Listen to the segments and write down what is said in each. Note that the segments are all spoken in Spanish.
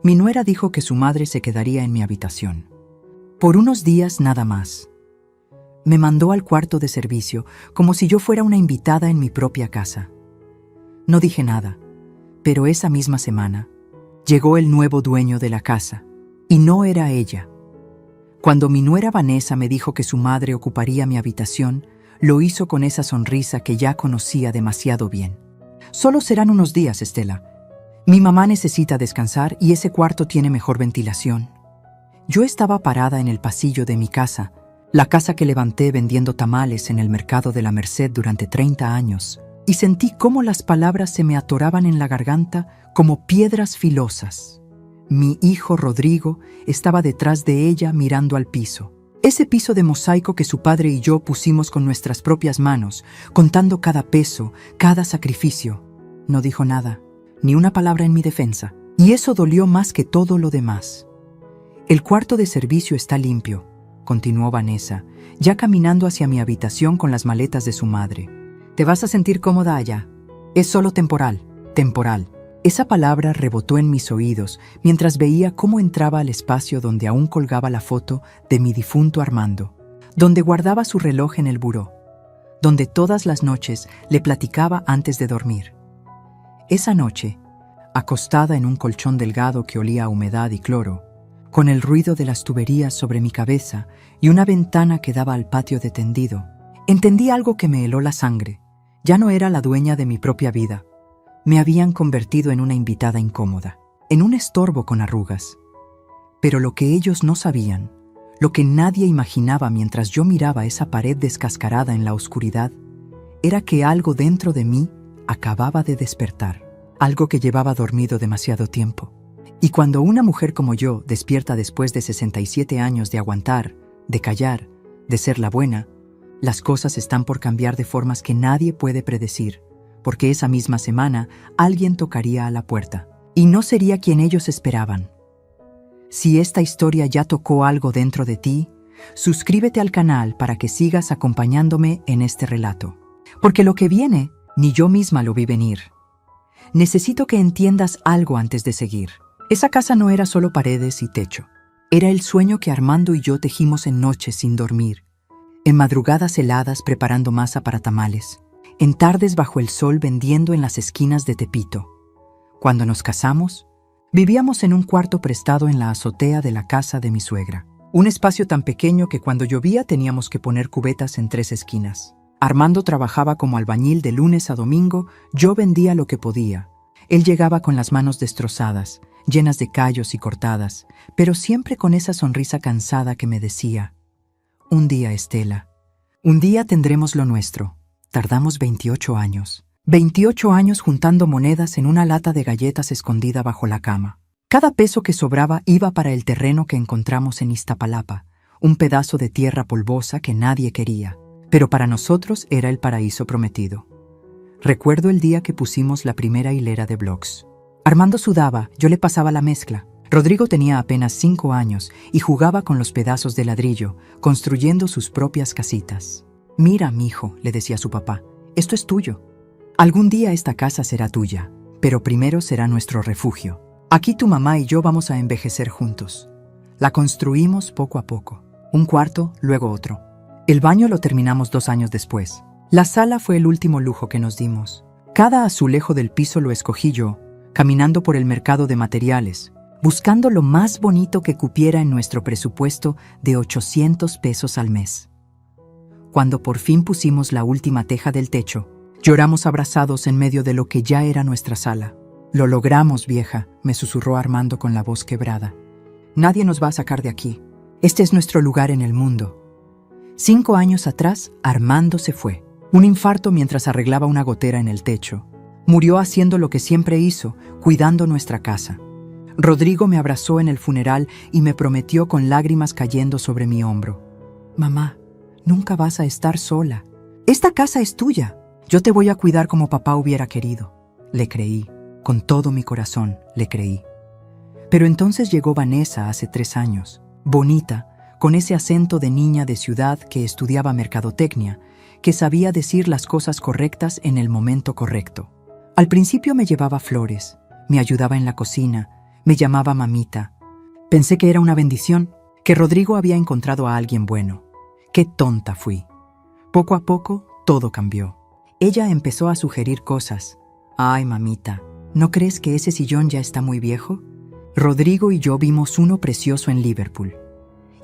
Mi nuera dijo que su madre se quedaría en mi habitación. Por unos días nada más. Me mandó al cuarto de servicio como si yo fuera una invitada en mi propia casa. No dije nada, pero esa misma semana llegó el nuevo dueño de la casa, y no era ella. Cuando mi nuera Vanessa me dijo que su madre ocuparía mi habitación, lo hizo con esa sonrisa que ya conocía demasiado bien. Solo serán unos días, Estela. Mi mamá necesita descansar y ese cuarto tiene mejor ventilación. Yo estaba parada en el pasillo de mi casa, la casa que levanté vendiendo tamales en el mercado de la Merced durante 30 años, y sentí cómo las palabras se me atoraban en la garganta como piedras filosas. Mi hijo Rodrigo estaba detrás de ella mirando al piso. Ese piso de mosaico que su padre y yo pusimos con nuestras propias manos, contando cada peso, cada sacrificio. No dijo nada, ni una palabra en mi defensa, y eso dolió más que todo lo demás. El cuarto de servicio está limpio, continuó Vanessa, ya caminando hacia mi habitación con las maletas de su madre. Te vas a sentir cómoda allá. Es solo temporal, temporal. Esa palabra rebotó en mis oídos mientras veía cómo entraba al espacio donde aún colgaba la foto de mi difunto Armando, donde guardaba su reloj en el buró, donde todas las noches le platicaba antes de dormir. Esa noche, acostada en un colchón delgado que olía a humedad y cloro, con el ruido de las tuberías sobre mi cabeza y una ventana que daba al patio de tendido, entendí algo que me heló la sangre. Ya no era la dueña de mi propia vida. Me habían convertido en una invitada incómoda, en un estorbo con arrugas. Pero lo que ellos no sabían, lo que nadie imaginaba mientras yo miraba esa pared descascarada en la oscuridad, era que algo dentro de mí acababa de despertar, algo que llevaba dormido demasiado tiempo. Y cuando una mujer como yo despierta después de 67 años de aguantar, de callar, de ser la buena, las cosas están por cambiar de formas que nadie puede predecir, porque esa misma semana alguien tocaría a la puerta, y no sería quien ellos esperaban. Si esta historia ya tocó algo dentro de ti, suscríbete al canal para que sigas acompañándome en este relato, porque lo que viene, ni yo misma lo vi venir. Necesito que entiendas algo antes de seguir. Esa casa no era solo paredes y techo. Era el sueño que Armando y yo tejimos en noches sin dormir, en madrugadas heladas preparando masa para tamales, en tardes bajo el sol vendiendo en las esquinas de Tepito. Cuando nos casamos, vivíamos en un cuarto prestado en la azotea de la casa de mi suegra. Un espacio tan pequeño que cuando llovía teníamos que poner cubetas en 3 esquinas. Armando trabajaba como albañil de lunes a domingo, yo vendía lo que podía. Él llegaba con las manos destrozadas, llenas de callos y cortadas, pero siempre con esa sonrisa cansada que me decía: un día, Estela, un día tendremos lo nuestro. Tardamos 28 años. 28 años juntando monedas en una lata de galletas escondida bajo la cama. Cada peso que sobraba iba para el terreno que encontramos en Iztapalapa, un pedazo de tierra polvosa que nadie quería, pero para nosotros era el paraíso prometido. Recuerdo el día que pusimos la primera hilera de blocks. Armando sudaba, yo le pasaba la mezcla. Rodrigo tenía apenas 5 años y jugaba con los pedazos de ladrillo, construyendo sus propias casitas. Mira, mijo, le decía su papá, esto es tuyo. Algún día esta casa será tuya, pero primero será nuestro refugio. Aquí tu mamá y yo vamos a envejecer juntos. La construimos poco a poco. Un cuarto, luego otro. El baño lo terminamos 2 años después. La sala fue el último lujo que nos dimos. Cada azulejo del piso lo escogí yo, caminando por el mercado de materiales, buscando lo más bonito que cupiera en nuestro presupuesto de 800 pesos al mes. Cuando por fin pusimos la última teja del techo, lloramos abrazados en medio de lo que ya era nuestra sala. Lo logramos, vieja, me susurró Armando con la voz quebrada. Nadie nos va a sacar de aquí. Este es nuestro lugar en el mundo. 5 años atrás, Armando se fue. Un infarto mientras arreglaba una gotera en el techo. Murió haciendo lo que siempre hizo, cuidando nuestra casa. Rodrigo me abrazó en el funeral y me prometió con lágrimas cayendo sobre mi hombro: mamá, nunca vas a estar sola. Esta casa es tuya. Yo te voy a cuidar como papá hubiera querido. Le creí, con todo mi corazón, le creí. Pero entonces llegó Vanessa hace 3 años, bonita, con ese acento de niña de ciudad que estudiaba mercadotecnia, que sabía decir las cosas correctas en el momento correcto. Al principio me llevaba flores, me ayudaba en la cocina, Me llamaba mamita. Pensé que era una bendición, que Rodrigo había encontrado a alguien bueno. Qué tonta fui. Poco a poco, todo cambió. Ella empezó a sugerir cosas. Ay, mamita, ¿no crees que ese sillón ya está muy viejo? Rodrigo y yo vimos uno precioso en Liverpool.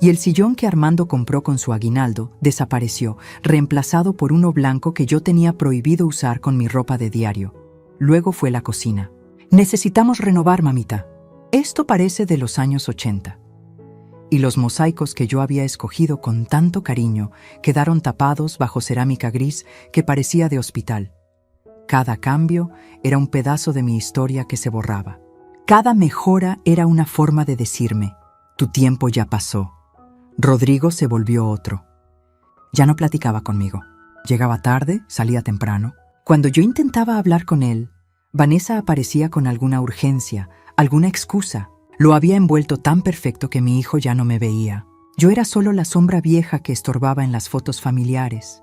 Y el sillón que Armando compró con su aguinaldo desapareció, reemplazado por uno blanco que yo tenía prohibido usar con mi ropa de diario. Luego fue la cocina. Necesitamos renovar, mamita. Esto parece de los años 80. Y los mosaicos que yo había escogido con tanto cariño quedaron tapados bajo cerámica gris que parecía de hospital. Cada cambio era un pedazo de mi historia que se borraba. Cada mejora era una forma de decirme, tu tiempo ya pasó. Rodrigo se volvió otro. Ya no platicaba conmigo. Llegaba tarde, salía temprano. Cuando yo intentaba hablar con él, Vanessa aparecía con alguna urgencia, alguna excusa. Lo había envuelto tan perfecto que mi hijo ya no me veía. Yo era solo la sombra vieja que estorbaba en las fotos familiares.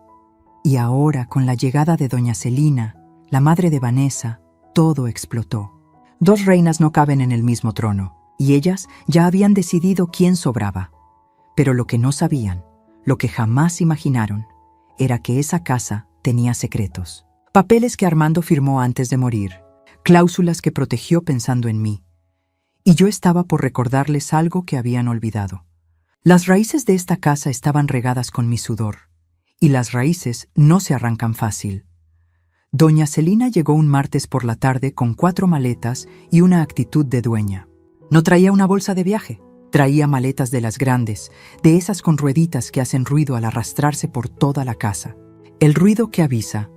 Y ahora, con la llegada de doña Celina, la madre de Vanessa, todo explotó. Dos reinas no caben en el mismo trono, y ellas ya habían decidido quién sobraba. Pero lo que no sabían, lo que jamás imaginaron, era que esa casa tenía secretos. Papeles que Armando firmó antes de morir, cláusulas que protegió pensando en mí. Y yo estaba por recordarles algo que habían olvidado. Las raíces de esta casa estaban regadas con mi sudor, y las raíces no se arrancan fácil. Doña Celina llegó un martes por la tarde con 4 maletas y una actitud de dueña. No traía una bolsa de viaje, traía maletas de las grandes, de esas con rueditas que hacen ruido al arrastrarse por toda la casa. El ruido que avisa.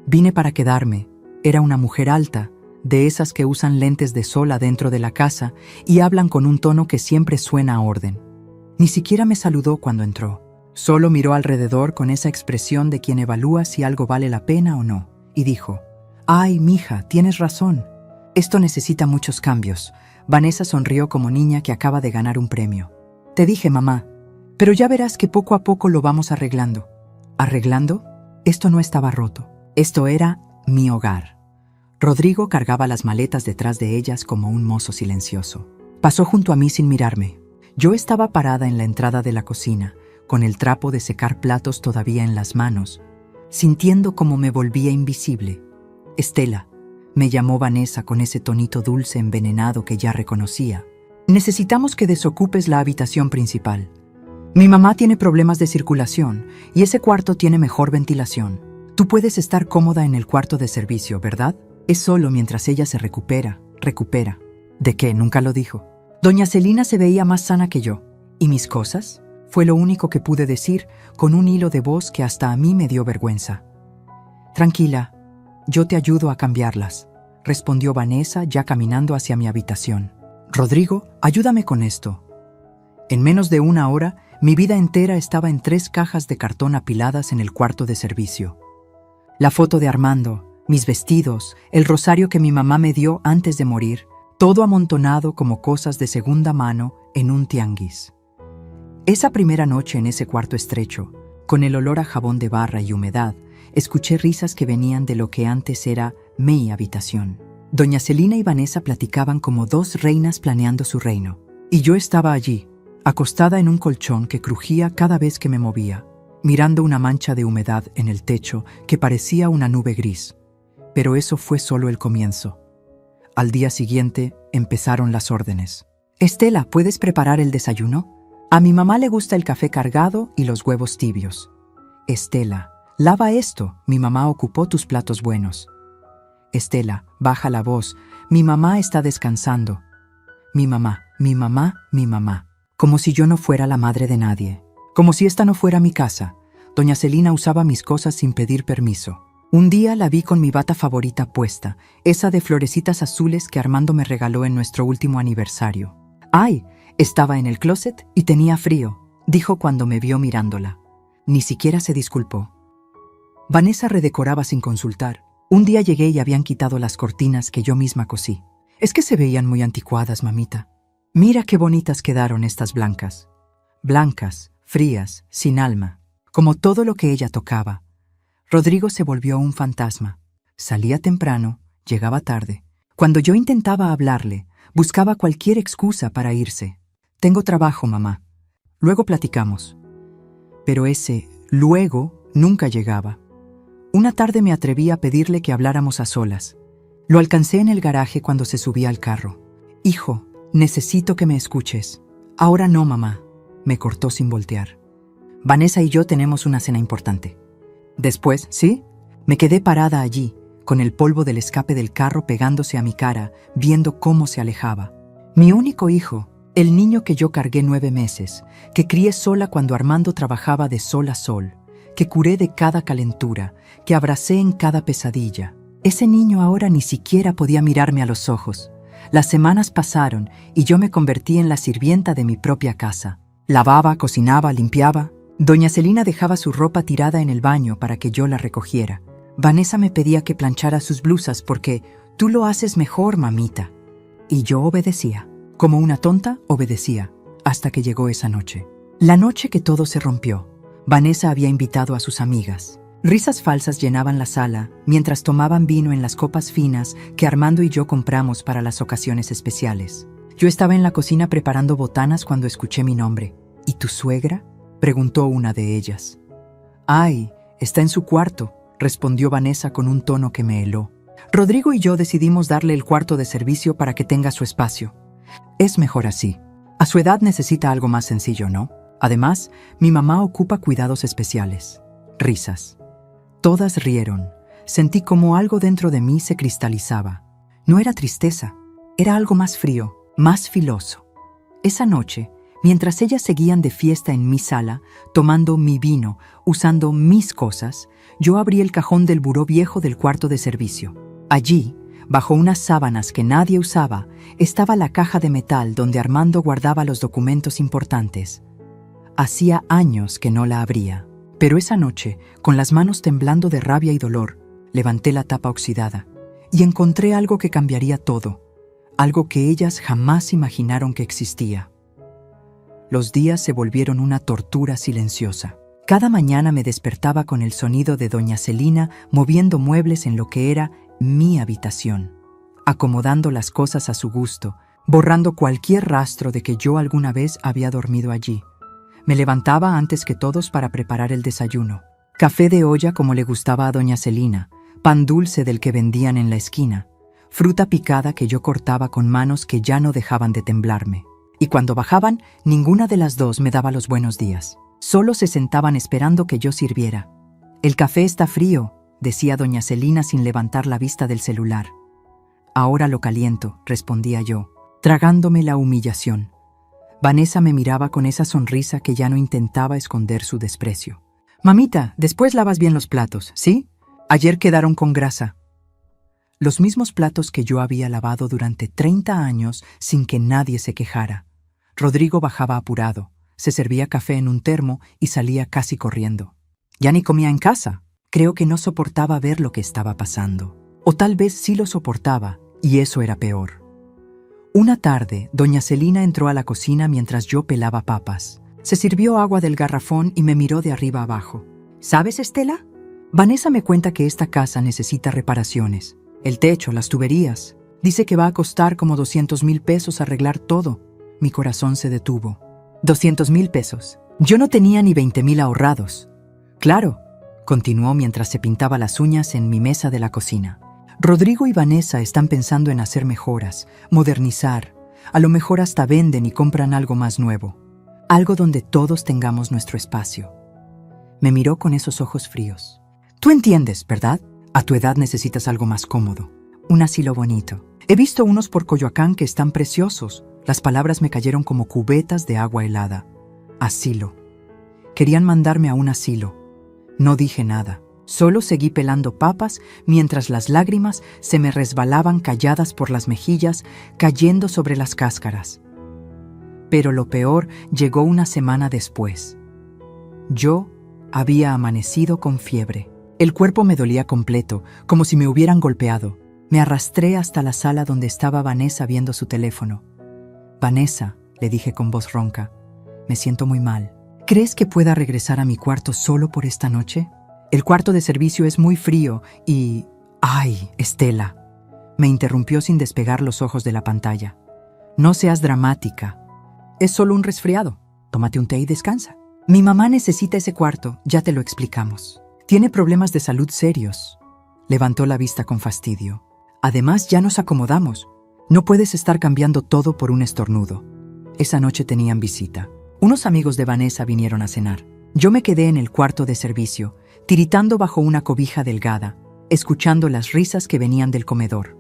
Vine para quedarme. Era una mujer alta, de esas que usan lentes de sol adentro de la casa y hablan con un tono que siempre suena a orden. Ni siquiera me saludó cuando entró. Solo miró alrededor con esa expresión de quien evalúa si algo vale la pena o no, y dijo, «Ay, mija, tienes razón. Esto necesita muchos cambios». Vanessa sonrió como niña que acaba de ganar un premio. «Te dije, mamá, pero ya verás que poco a poco lo vamos arreglando». ¿Arreglando? Esto no estaba roto. Esto era mi hogar. Rodrigo cargaba las maletas detrás de ellas como un mozo silencioso. Pasó junto a mí sin mirarme. Yo estaba parada en la entrada de la cocina, con el trapo de secar platos todavía en las manos, sintiendo como me volvía invisible. «Estela», me llamó Vanessa con ese tonito dulce envenenado que ya reconocía. «Necesitamos que desocupes la habitación principal. Mi mamá tiene problemas de circulación y ese cuarto tiene mejor ventilación. Tú puedes estar cómoda en el cuarto de servicio, ¿verdad? Es solo mientras ella se recupera. ¿De qué? Nunca lo dijo. Doña Celina se veía más sana que yo. ¿Y mis cosas? Fue lo único que pude decir con un hilo de voz que hasta a mí me dio vergüenza. Tranquila, yo te ayudo a cambiarlas, respondió Vanessa ya caminando hacia mi habitación. Rodrigo, ayúdame con esto. En menos de 1 hora, mi vida entera estaba en 3 cajas de cartón apiladas en el cuarto de servicio. La foto de Armando, mis vestidos, el rosario que mi mamá me dio antes de morir, todo amontonado como cosas de segunda mano en un tianguis. Esa primera noche en ese cuarto estrecho, con el olor a jabón de barra y humedad, escuché risas que venían de lo que antes era mi habitación. Doña Celina y Vanessa platicaban como 2 reinas planeando su reino. Y yo estaba allí, acostada en un colchón que crujía cada vez que me movía, mirando una mancha de humedad en el techo que parecía una nube gris. Pero eso fue solo el comienzo. Al día siguiente empezaron las órdenes. «Estela, ¿puedes preparar el desayuno? A mi mamá le gusta el café cargado y los huevos tibios. Estela, lava esto, mi mamá ocupó tus platos buenos. Estela, baja la voz, mi mamá está descansando. Mi mamá. Como si yo no fuera la madre de nadie. Como si esta no fuera mi casa. Doña Celina usaba mis cosas sin pedir permiso. Un día la vi con mi bata favorita puesta, esa de florecitas azules que Armando me regaló en nuestro último aniversario. ¡Ay! Estaba en el closet y tenía frío, dijo cuando me vio mirándola. Ni siquiera se disculpó. Vanessa redecoraba sin consultar. Un día llegué y habían quitado las cortinas que yo misma cosí. Es que se veían muy anticuadas, mamita. Mira qué bonitas quedaron estas blancas. Blancas, frías, sin alma, como todo lo que ella tocaba. Rodrigo se volvió un fantasma. Salía temprano, llegaba tarde. Cuando yo intentaba hablarle, Buscaba cualquier excusa para irse. Tengo trabajo, mamá. Luego platicamos. Pero ese luego nunca llegaba. Una tarde me atreví a pedirle que habláramos a solas. Lo alcancé en el garaje cuando se subía al carro. Hijo, necesito que me escuches. Ahora no, mamá, me cortó sin voltear. Vanessa y yo tenemos una cena importante. Después, ¿sí? Me quedé parada allí, con el polvo del escape del carro pegándose a mi cara, viendo cómo se alejaba. Mi único hijo, el niño que yo cargué 9 meses, que crié sola cuando Armando trabajaba de sol a sol, que curé de cada calentura, que abracé en cada pesadilla. Ese niño ahora ni siquiera podía mirarme a los ojos. Las semanas pasaron y yo me convertí en la sirvienta de mi propia casa. Lavaba, cocinaba, limpiaba. Doña Celina dejaba su ropa tirada en el baño para que yo la recogiera. Vanessa me pedía que planchara sus blusas porque «Tú lo haces mejor, mamita». Y yo obedecía. Como una tonta, obedecía, hasta que llegó esa noche. La noche que todo se rompió. Vanessa había invitado a sus amigas. Risas falsas llenaban la sala mientras tomaban vino en las copas finas que Armando y yo compramos para las ocasiones especiales. Yo estaba en la cocina preparando botanas cuando escuché mi nombre. ¿Y tu suegra?, preguntó una de ellas. «Ay, está en su cuarto», respondió Vanessa con un tono que me heló. Rodrigo y yo decidimos darle el cuarto de servicio para que tenga su espacio. Es mejor así. A su edad necesita algo más sencillo, ¿no? Además, mi mamá ocupa cuidados especiales. Risas. Todas rieron. Sentí como algo dentro de mí se cristalizaba. No era tristeza, era algo más frío, más filoso. Esa noche, mientras ellas seguían de fiesta en mi sala, tomando mi vino, usando mis cosas, yo abrí el cajón del buró viejo del cuarto de servicio. Allí, bajo unas sábanas que nadie usaba, estaba la caja de metal donde Armando guardaba los documentos importantes. Hacía años que no la abría, pero esa noche, con las manos temblando de rabia y dolor, levanté la tapa oxidada y encontré algo que cambiaría todo, algo que ellas jamás imaginaron que existía. Los días se volvieron una tortura silenciosa. Cada mañana me despertaba con el sonido de doña Celina moviendo muebles en lo que era mi habitación, acomodando las cosas a su gusto, borrando cualquier rastro de que yo alguna vez había dormido allí. Me levantaba antes que todos para preparar el desayuno. Café de olla como le gustaba a doña Celina, pan dulce del que vendían en la esquina, fruta picada que yo cortaba con manos que ya no dejaban de temblarme. Y cuando bajaban, ninguna de las dos me daba los buenos días. Solo se sentaban esperando que yo sirviera. «El café está frío», decía doña Celina sin levantar la vista del celular. «Ahora lo caliento», respondía yo, tragándome la humillación. Vanessa me miraba con esa sonrisa que ya no intentaba esconder su desprecio. «Mamita, después lavas bien los platos, ¿sí? Ayer quedaron con grasa». Los mismos platos que yo había lavado durante 30 años sin que nadie se quejara. Rodrigo bajaba apurado, se servía café en un termo y salía casi corriendo. Ya ni comía en casa. Creo que no soportaba ver lo que estaba pasando. O tal vez sí lo soportaba, y eso era peor. Una tarde, doña Celina entró a la cocina mientras yo pelaba papas. Se sirvió agua del garrafón y me miró de arriba abajo. «¿Sabes, Estela? Vanessa me cuenta que esta casa necesita reparaciones. El techo, las tuberías. Dice que va a costar como 200,000 pesos arreglar todo». Mi corazón se detuvo. 200,000 pesos. Yo no tenía ni 20,000 ahorrados. «Claro», continuó mientras se pintaba las uñas en mi mesa de la cocina. «Rodrigo y Vanessa están pensando en hacer mejoras, modernizar. A lo mejor hasta venden y compran algo más nuevo. Algo donde todos tengamos nuestro espacio». Me miró con esos ojos fríos. «Tú entiendes, ¿verdad? A tu edad necesitas algo más cómodo. Un asilo bonito. He visto unos por Coyoacán que están preciosos». Las palabras me cayeron como cubetas de agua helada. Asilo. Querían mandarme a un asilo. No dije nada. Solo seguí pelando papas mientras las lágrimas se me resbalaban calladas por las mejillas, cayendo sobre las cáscaras. Pero lo peor llegó una semana después. Yo había amanecido con fiebre. El cuerpo me dolía completo, como si me hubieran golpeado. Me arrastré hasta la sala donde estaba Vanessa viendo su teléfono. «Vanessa», le dije con voz ronca, «me siento muy mal. ¿Crees que pueda regresar a mi cuarto solo por esta noche? El cuarto de servicio es muy frío y... ¡Ay, Estela!», me interrumpió sin despegar los ojos de la pantalla. No seas dramática. Es solo un resfriado. Tómate un té y descansa. Mi mamá necesita ese cuarto, ya te lo explicamos. Tiene problemas de salud serios. Levantó la vista con fastidio. Además, ya nos acomodamos. No puedes estar cambiando todo por un estornudo. Esa noche tenían visita. Unos amigos de Vanessa vinieron a cenar. Yo me quedé en el cuarto de servicio, tiritando bajo una cobija delgada, escuchando las risas que venían del comedor.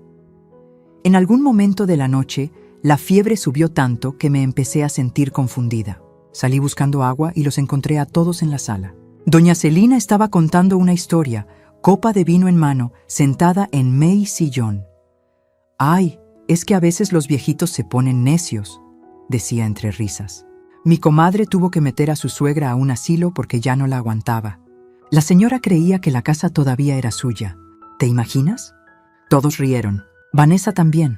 En algún momento de la noche, la fiebre subió tanto que me empecé a sentir confundida. Salí buscando agua y los encontré a todos en la sala. Doña Celina estaba contando una historia, copa de vino en mano, sentada en mi sillón. «Ay, es que a veces los viejitos se ponen necios», decía entre risas. Mi comadre tuvo que meter a su suegra a un asilo porque ya no la aguantaba. La señora creía que la casa todavía era suya. ¿Te imaginas? Todos rieron. Vanessa también.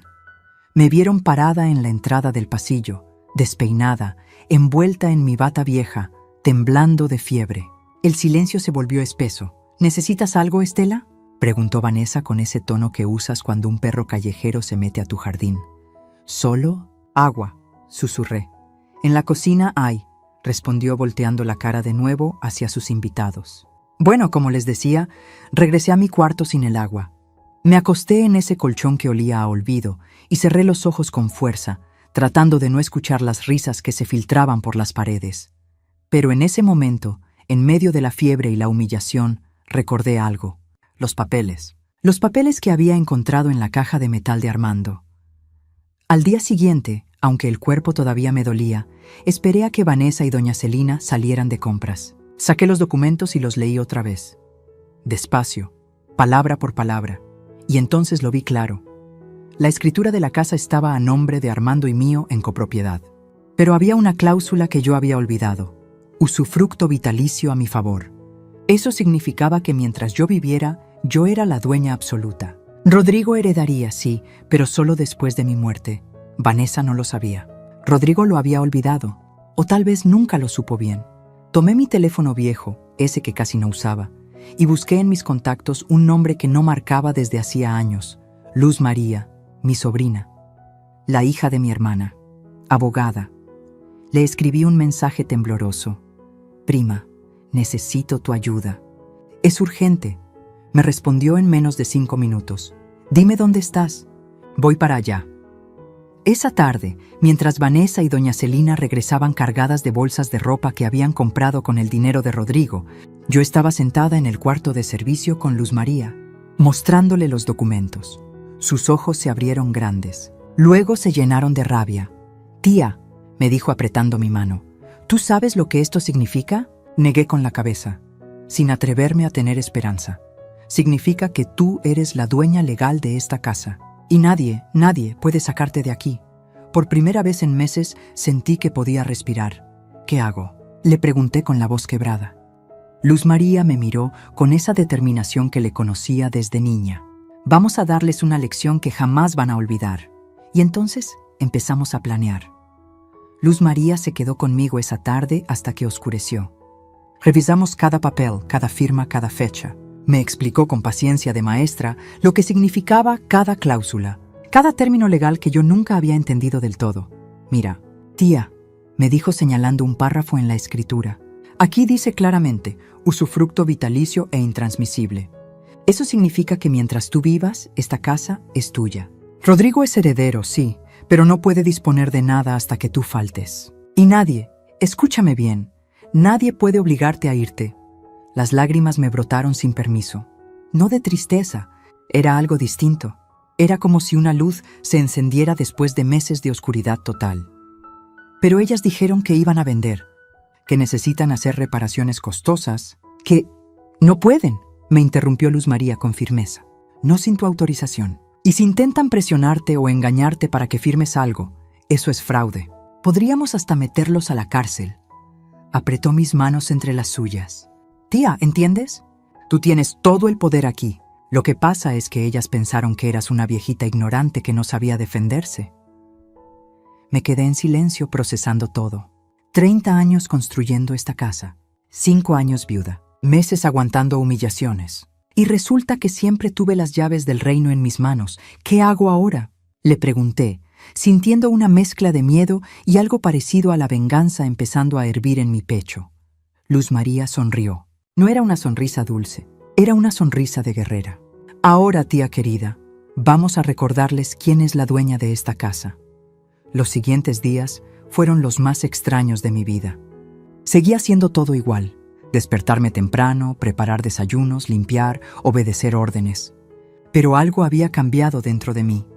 Me vieron parada en la entrada del pasillo, despeinada, envuelta en mi bata vieja, temblando de fiebre. El silencio se volvió espeso. ¿Necesitas algo, Estela?, preguntó Vanessa con ese tono que usas cuando un perro callejero se mete a tu jardín. «Solo agua», susurré. «En la cocina hay», respondió volteando la cara de nuevo hacia sus invitados. Bueno, como les decía, regresé a mi cuarto sin el agua. Me acosté en ese colchón que olía a olvido y cerré los ojos con fuerza, tratando de no escuchar las risas que se filtraban por las paredes. Pero en ese momento, en medio de la fiebre y la humillación, recordé algo. Los papeles. Los papeles que había encontrado en la caja de metal de Armando. Al día siguiente, aunque el cuerpo todavía me dolía, esperé a que Vanessa y doña Celina salieran de compras. Saqué los documentos y los leí otra vez. Despacio, palabra por palabra. Y entonces lo vi claro. La escritura de la casa estaba a nombre de Armando y mío en copropiedad. Pero había una cláusula que yo había olvidado. Usufructo vitalicio a mi favor. Eso significaba que mientras yo viviera, yo era la dueña absoluta. Rodrigo heredaría, sí, pero solo después de mi muerte. Vanessa no lo sabía. Rodrigo lo había olvidado, o tal vez nunca lo supo bien. Tomé mi teléfono viejo, ese que casi no usaba, y busqué en mis contactos un nombre que no marcaba desde hacía años. Luz María, mi sobrina, la hija de mi hermana, abogada. Le escribí un mensaje tembloroso. «Prima, necesito tu ayuda. Es urgente», me respondió en menos de 5 minutos. «Dime dónde estás. Voy para allá». Esa tarde, mientras Vanessa y doña Celina regresaban cargadas de bolsas de ropa que habían comprado con el dinero de Rodrigo, yo estaba sentada en el cuarto de servicio con Luz María, mostrándole los documentos. Sus ojos se abrieron grandes. Luego se llenaron de rabia. «Tía», me dijo apretando mi mano, «¿tú sabes lo que esto significa?». Negué con la cabeza, sin atreverme a tener esperanza. «Significa que tú eres la dueña legal de esta casa. Y nadie puede sacarte de aquí». Por primera vez en meses sentí que podía respirar. «¿Qué hago?», le pregunté con la voz quebrada. Luz María me miró con esa determinación que le conocía desde niña. «Vamos a darles una lección que jamás van a olvidar». Y entonces empezamos a planear. Luz María se quedó conmigo esa tarde hasta que oscureció. Revisamos cada papel, cada firma, cada fecha. Me explicó con paciencia de maestra lo que significaba cada cláusula, cada término legal que yo nunca había entendido del todo. «Mira, tía», me dijo señalando un párrafo en la escritura. «Aquí dice claramente, usufructo vitalicio e intransmisible. Eso significa que mientras tú vivas, esta casa es tuya. Rodrigo es heredero, sí, pero no puede disponer de nada hasta que tú faltes. Y nadie, escúchame bien, nadie puede obligarte a irte». Las lágrimas me brotaron sin permiso. No de tristeza, era algo distinto. Era como si una luz se encendiera después de meses de oscuridad total. Pero ellas dijeron que iban a vender, que necesitan hacer reparaciones costosas, que... «No pueden», me interrumpió Luz María con firmeza. «No sin tu autorización. Y si intentan presionarte o engañarte para que firmes algo, eso es fraude. Podríamos hasta meterlos a la cárcel». Apretó mis manos entre las suyas. «Tía, ¿entiendes? Tú tienes todo el poder aquí. Lo que pasa es que ellas pensaron que eras una viejita ignorante que no sabía defenderse». Me quedé en silencio procesando todo. 30 años construyendo esta casa, 5 años viuda, meses aguantando humillaciones. Y resulta que siempre tuve las llaves del reino en mis manos. ¿Qué hago ahora? Le pregunté, sintiendo una mezcla de miedo y algo parecido a la venganza empezando a hervir en mi pecho. Luz María sonrió. No era una sonrisa dulce, era una sonrisa de guerrera. Ahora, tía querida, vamos a recordarles quién es la dueña de esta casa. Los siguientes días fueron los más extraños de mi vida. Seguía haciendo todo igual. Despertarme temprano, preparar desayunos, limpiar, obedecer órdenes. Pero algo había cambiado dentro de mí.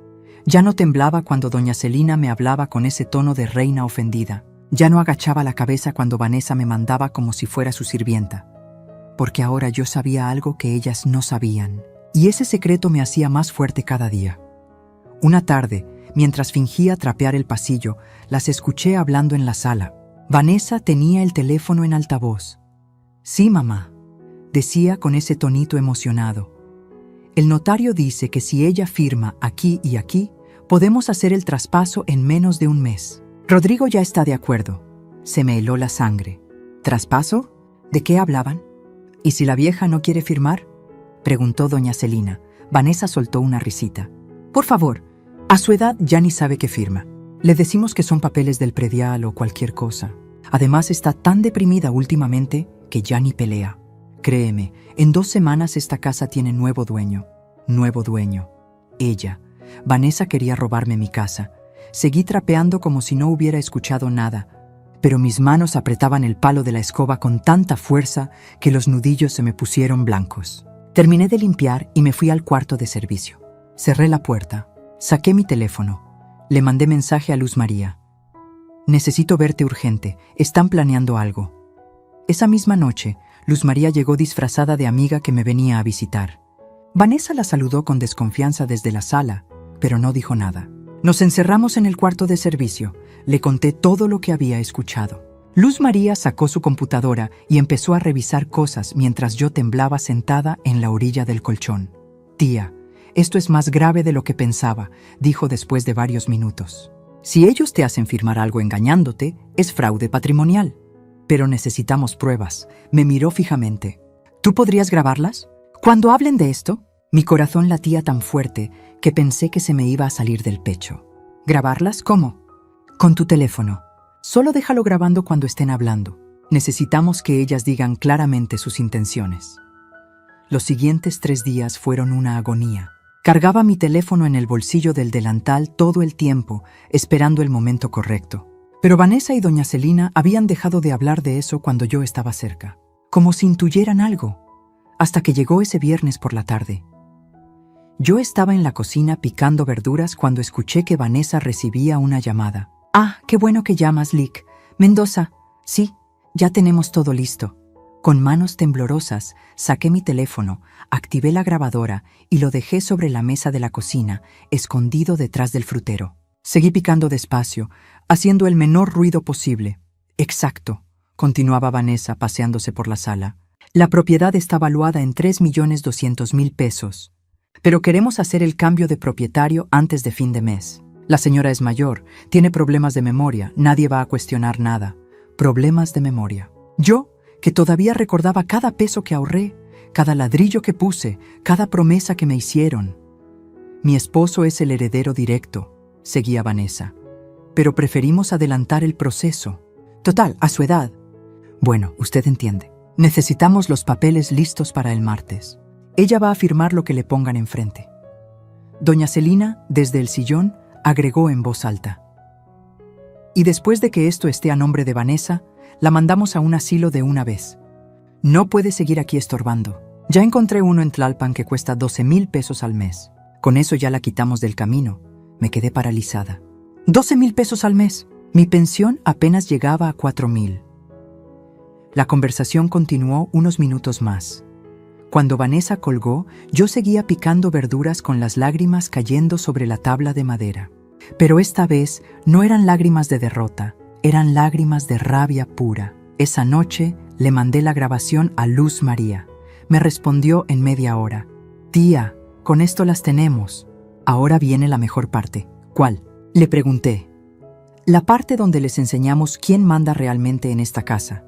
Ya no temblaba cuando doña Celina me hablaba con ese tono de reina ofendida. Ya no agachaba la cabeza cuando Vanessa me mandaba como si fuera su sirvienta. Porque ahora yo sabía algo que ellas no sabían. Y ese secreto me hacía más fuerte cada día. Una tarde, mientras fingía trapear el pasillo, las escuché hablando en la sala. Vanessa tenía el teléfono en altavoz. «Sí, mamá», decía con ese tonito emocionado. «El notario dice que si ella firma aquí y aquí, podemos hacer el traspaso en menos de un mes. Rodrigo ya está de acuerdo». Se me heló la sangre. ¿Traspaso? ¿De qué hablaban? ¿Y si la vieja no quiere firmar?, preguntó doña Celina. Vanessa soltó una risita. «Por favor, a su edad ya ni sabe qué firma. Le decimos que son papeles del predial o cualquier cosa. Además está tan deprimida últimamente que ya ni pelea. Créeme, en 2 semanas esta casa tiene nuevo dueño. Nuevo dueño. Ella. Vanessa quería robarme mi casa. Seguí trapeando como si no hubiera escuchado nada, pero mis manos apretaban el palo de la escoba con tanta fuerza que los nudillos se me pusieron blancos. Terminé de limpiar y me fui al cuarto de servicio. Cerré la puerta, saqué mi teléfono, le mandé mensaje a Luz María. «Necesito verte urgente, están planeando algo». Esa misma noche, Luz María llegó disfrazada de amiga que me venía a visitar. Vanessa la saludó con desconfianza desde la sala, pero no dijo nada. Nos encerramos en el cuarto de servicio. Le conté todo lo que había escuchado. Luz María sacó su computadora y empezó a revisar cosas mientras yo temblaba sentada en la orilla del colchón. «Tía, esto es más grave de lo que pensaba», dijo después de varios minutos. «Si ellos te hacen firmar algo engañándote, es fraude patrimonial. Pero necesitamos pruebas». Me miró fijamente. «¿Tú podrías grabarlas? Cuando hablen de esto». Mi corazón latía tan fuerte que pensé que se me iba a salir del pecho. «¿Grabarlas? ¿Cómo?» «Con tu teléfono. Solo déjalo grabando cuando estén hablando. Necesitamos que ellas digan claramente sus intenciones». Los siguientes 3 días fueron una agonía. Cargaba mi teléfono en el bolsillo del delantal todo el tiempo, esperando el momento correcto. Pero Vanessa y doña Celina habían dejado de hablar de eso cuando yo estaba cerca, como si intuyeran algo, hasta que llegó ese viernes por la tarde. Yo estaba en la cocina picando verduras cuando escuché que Vanessa recibía una llamada. «Ah, qué bueno que llamas, Lick. Mendoza. Sí, ya tenemos todo listo». Con manos temblorosas, saqué mi teléfono, activé la grabadora y lo dejé sobre la mesa de la cocina, escondido detrás del frutero. Seguí picando despacio, haciendo el menor ruido posible. «Exacto», continuaba Vanessa paseándose por la sala. «La propiedad está valuada en 3.200.000 pesos. Pero queremos hacer el cambio de propietario antes de fin de mes. La señora es mayor, tiene problemas de memoria, nadie va a cuestionar nada. Problemas de memoria. Yo, que todavía recordaba cada peso que ahorré, cada ladrillo que puse, cada promesa que me hicieron. Mi esposo es el heredero directo», seguía Vanessa. «Pero preferimos adelantar el proceso. Total, a su edad. Bueno, usted entiende. Necesitamos los papeles listos para el martes. Ella va a firmar lo que le pongan enfrente». Doña Celina, desde el sillón, agregó en voz alta: «Y después de que esto esté a nombre de Vanessa, la mandamos a un asilo de una vez. No puede seguir aquí estorbando. Ya encontré uno en Tlalpan que cuesta 12.000 pesos al mes. Con eso ya la quitamos del camino». Me quedé paralizada. 12.000 pesos al mes. Mi pensión apenas llegaba a 4.000. La conversación continuó unos minutos más. Cuando Vanessa colgó, yo seguía picando verduras con las lágrimas cayendo sobre la tabla de madera. Pero esta vez no eran lágrimas de derrota, eran lágrimas de rabia pura. Esa noche le mandé la grabación a Luz María. Me respondió en media hora: «Tía, con esto las tenemos. Ahora viene la mejor parte». «¿Cuál?», le pregunté. «La parte donde les enseñamos quién manda realmente en esta casa».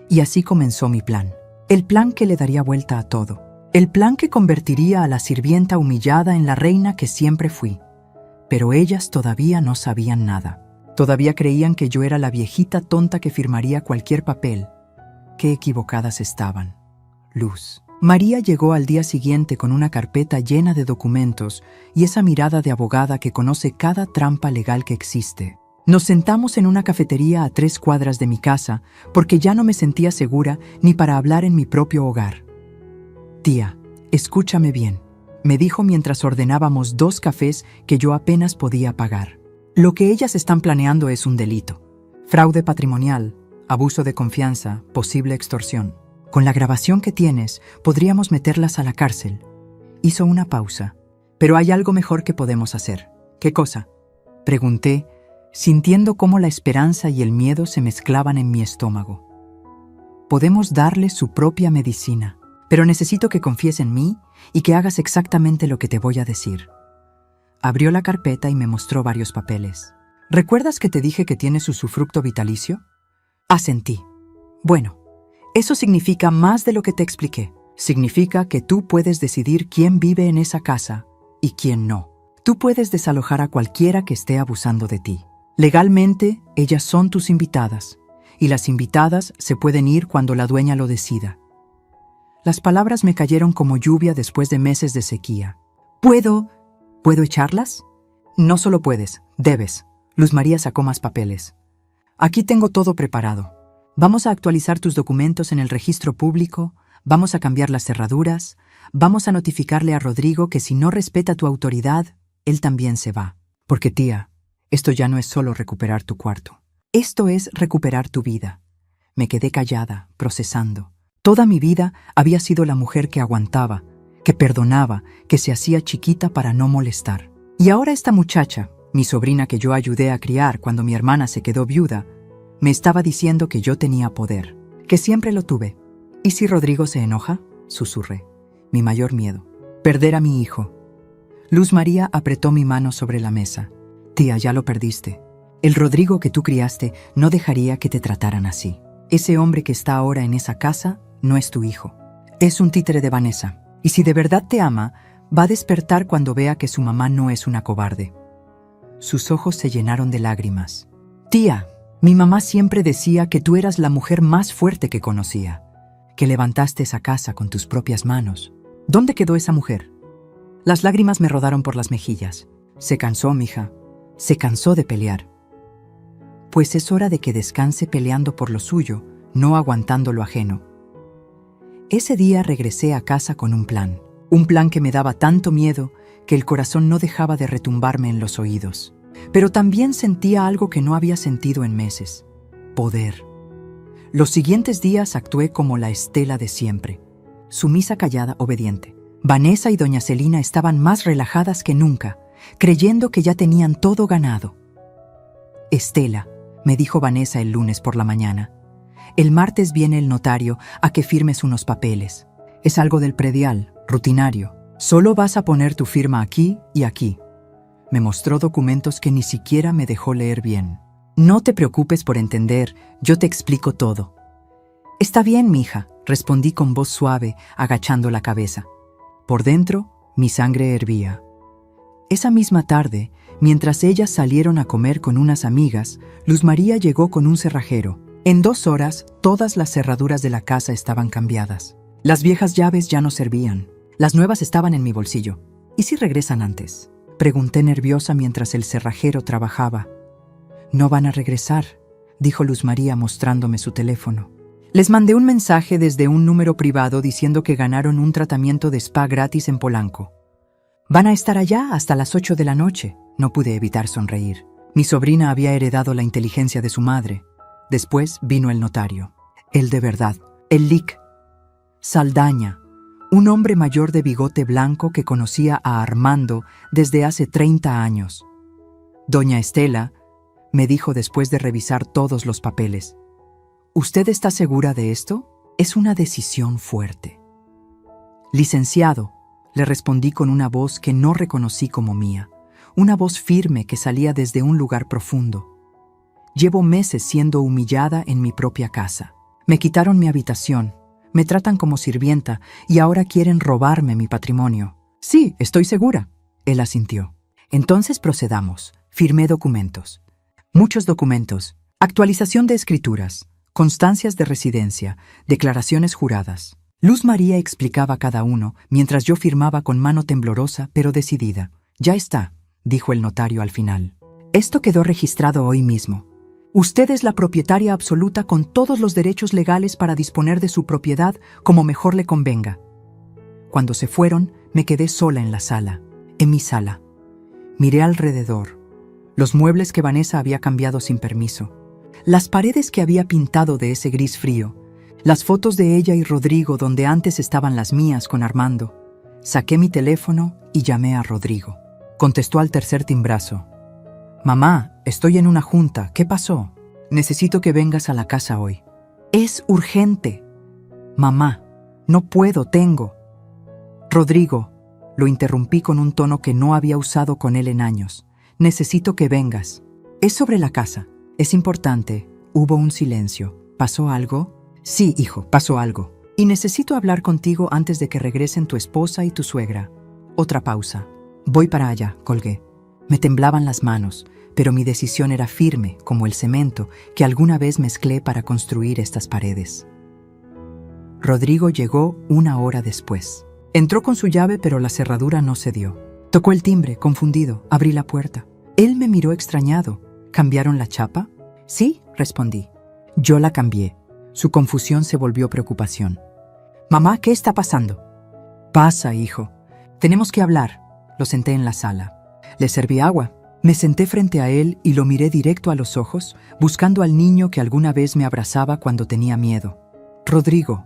Y así comenzó mi plan. El plan que le daría vuelta a todo. El plan que convertiría a la sirvienta humillada en la reina que siempre fui. Pero ellas todavía no sabían nada. Todavía creían que yo era la viejita tonta que firmaría cualquier papel. Qué equivocadas estaban. Luz. María llegó al día siguiente con una carpeta llena de documentos y esa mirada de abogada que conoce cada trampa legal que existe. Nos sentamos en una cafetería a 3 cuadras de mi casa porque ya no me sentía segura ni para hablar en mi propio hogar. Tía, escúchame bien, me dijo mientras ordenábamos 2 cafés que yo apenas podía pagar. Lo que ellas están planeando es un delito. Fraude patrimonial, abuso de confianza, posible extorsión. Con la grabación que tienes, podríamos meterlas a la cárcel. Hizo una pausa. Pero hay algo mejor que podemos hacer. ¿Qué cosa? Pregunté, sintiendo cómo la esperanza y el miedo se mezclaban en mi estómago. Podemos darle su propia medicina, pero necesito que confíes en mí y que hagas exactamente lo que te voy a decir. Abrió la carpeta y me mostró varios papeles. ¿Recuerdas que te dije que tienes usufructo vitalicio? Asentí. Bueno, eso significa más de lo que te expliqué. Significa que tú puedes decidir quién vive en esa casa y quién no. Tú puedes desalojar a cualquiera que esté abusando de ti. Legalmente, ellas son tus invitadas, y las invitadas se pueden ir cuando la dueña lo decida. Las palabras me cayeron como lluvia después de meses de sequía. ¿Puedo echarlas? No solo puedes, debes. Luz María sacó más papeles. Aquí tengo todo preparado. Vamos a actualizar tus documentos en el registro público, vamos a cambiar las cerraduras, vamos a notificarle a Rodrigo que si no respeta tu autoridad, él también se va. Porque tía, esto ya no es solo recuperar tu cuarto. Esto es recuperar tu vida. Me quedé callada, procesando. Toda mi vida había sido la mujer que aguantaba, que perdonaba, que se hacía chiquita para no molestar. Y ahora esta muchacha, mi sobrina que yo ayudé a criar cuando mi hermana se quedó viuda, me estaba diciendo que yo tenía poder, que siempre lo tuve. ¿Y si Rodrigo se enoja? Susurré. Mi mayor miedo. Perder a mi hijo. Luz María apretó mi mano sobre la mesa. Tía, ya lo perdiste. El Rodrigo que tú criaste no dejaría que te trataran así. Ese hombre que está ahora en esa casa no es tu hijo. Es un títere de Vanessa. Y si de verdad te ama, va a despertar cuando vea que su mamá no es una cobarde. Sus ojos se llenaron de lágrimas. Tía, mi mamá siempre decía que tú eras la mujer más fuerte que conocía, que levantaste esa casa con tus propias manos. ¿Dónde quedó esa mujer? Las lágrimas me rodaron por las mejillas. Se cansó, mija. Se cansó de pelear. Pues es hora de que descanse peleando por lo suyo, no aguantando lo ajeno. Ese día regresé a casa con un plan que me daba tanto miedo que el corazón no dejaba de retumbarme en los oídos. Pero también sentía algo que no había sentido en meses: poder. Los siguientes días actué como la Estela de siempre, sumisa, callada, obediente. Vanessa y doña Celina estaban más relajadas que nunca, creyendo que ya tenían todo ganado. Estela, me dijo Vanessa el lunes por la mañana, el martes viene el notario a que firmes unos papeles. Es algo del predial, rutinario. Solo vas a poner tu firma aquí y aquí. Me mostró documentos que ni siquiera me dejó leer bien. No te preocupes por entender, yo te explico todo. Está bien, mija, respondí con voz suave, agachando la cabeza. Por dentro, mi sangre hervía. Esa misma tarde, mientras ellas salieron a comer con unas amigas, Luz María llegó con un cerrajero. En 2 horas, todas las cerraduras de la casa estaban cambiadas. Las viejas llaves ya no servían. Las nuevas estaban en mi bolsillo. ¿Y si regresan antes? Pregunté nerviosa mientras el cerrajero trabajaba. No van a regresar, dijo Luz María mostrándome su teléfono. Les mandé un mensaje desde un número privado diciendo que ganaron un tratamiento de spa gratis en Polanco. Van a estar allá hasta las 8 de la noche. No pude evitar sonreír. Mi sobrina había heredado la inteligencia de su madre. Después vino el notario. El de verdad, el Lic. Saldaña, un hombre mayor de bigote blanco que conocía a Armando desde hace 30 años. Doña Estela, me dijo después de revisar todos los papeles. ¿Usted está segura de esto? Es una decisión fuerte. Licenciado, le respondí con una voz que no reconocí como mía, una voz firme que salía desde un lugar profundo. Llevo meses siendo humillada en mi propia casa. Me quitaron mi habitación, me tratan como sirvienta y ahora quieren robarme mi patrimonio. Sí, estoy segura, él asintió. Entonces procedamos. Firmé documentos. Muchos documentos. Actualización de escrituras, constancias de residencia, declaraciones juradas. Luz María explicaba cada uno, mientras yo firmaba con mano temblorosa pero decidida. Ya está, dijo el notario al final. Esto quedó registrado hoy mismo. Usted es la propietaria absoluta con todos los derechos legales para disponer de su propiedad como mejor le convenga. Cuando se fueron, me quedé sola en la sala, en mi sala. Miré alrededor. Los muebles que Vanessa había cambiado sin permiso. Las paredes que había pintado de ese gris frío. Las fotos de ella y Rodrigo donde antes estaban las mías con Armando. Saqué mi teléfono y llamé a Rodrigo. Contestó al tercer timbrazo. Mamá, estoy en una junta. ¿Qué pasó? Necesito que vengas a la casa hoy. Es urgente. Mamá, no puedo, tengo. Rodrigo, lo interrumpí con un tono que no había usado con él en años. Necesito que vengas. Es sobre la casa. Es importante. Hubo un silencio. ¿Pasó algo? Sí, hijo, pasó algo. Y necesito hablar contigo antes de que regresen tu esposa y tu suegra. Otra pausa. Voy para allá, colgué. Me temblaban las manos, pero mi decisión era firme, como el cemento que alguna vez mezclé para construir estas paredes. Rodrigo llegó 1 hora después. Entró con su llave, pero la cerradura no se dio. Tocó el timbre, confundido. Abrí la puerta. Él me miró extrañado. ¿Cambiaron la chapa? Sí, respondí. Yo la cambié. Su confusión se volvió preocupación. Mamá, ¿qué está pasando? Pasa, hijo. Tenemos que hablar. Lo senté en la sala. Le serví agua. Me senté frente a él y lo miré directo a los ojos, buscando al niño que alguna vez me abrazaba cuando tenía miedo. Rodrigo,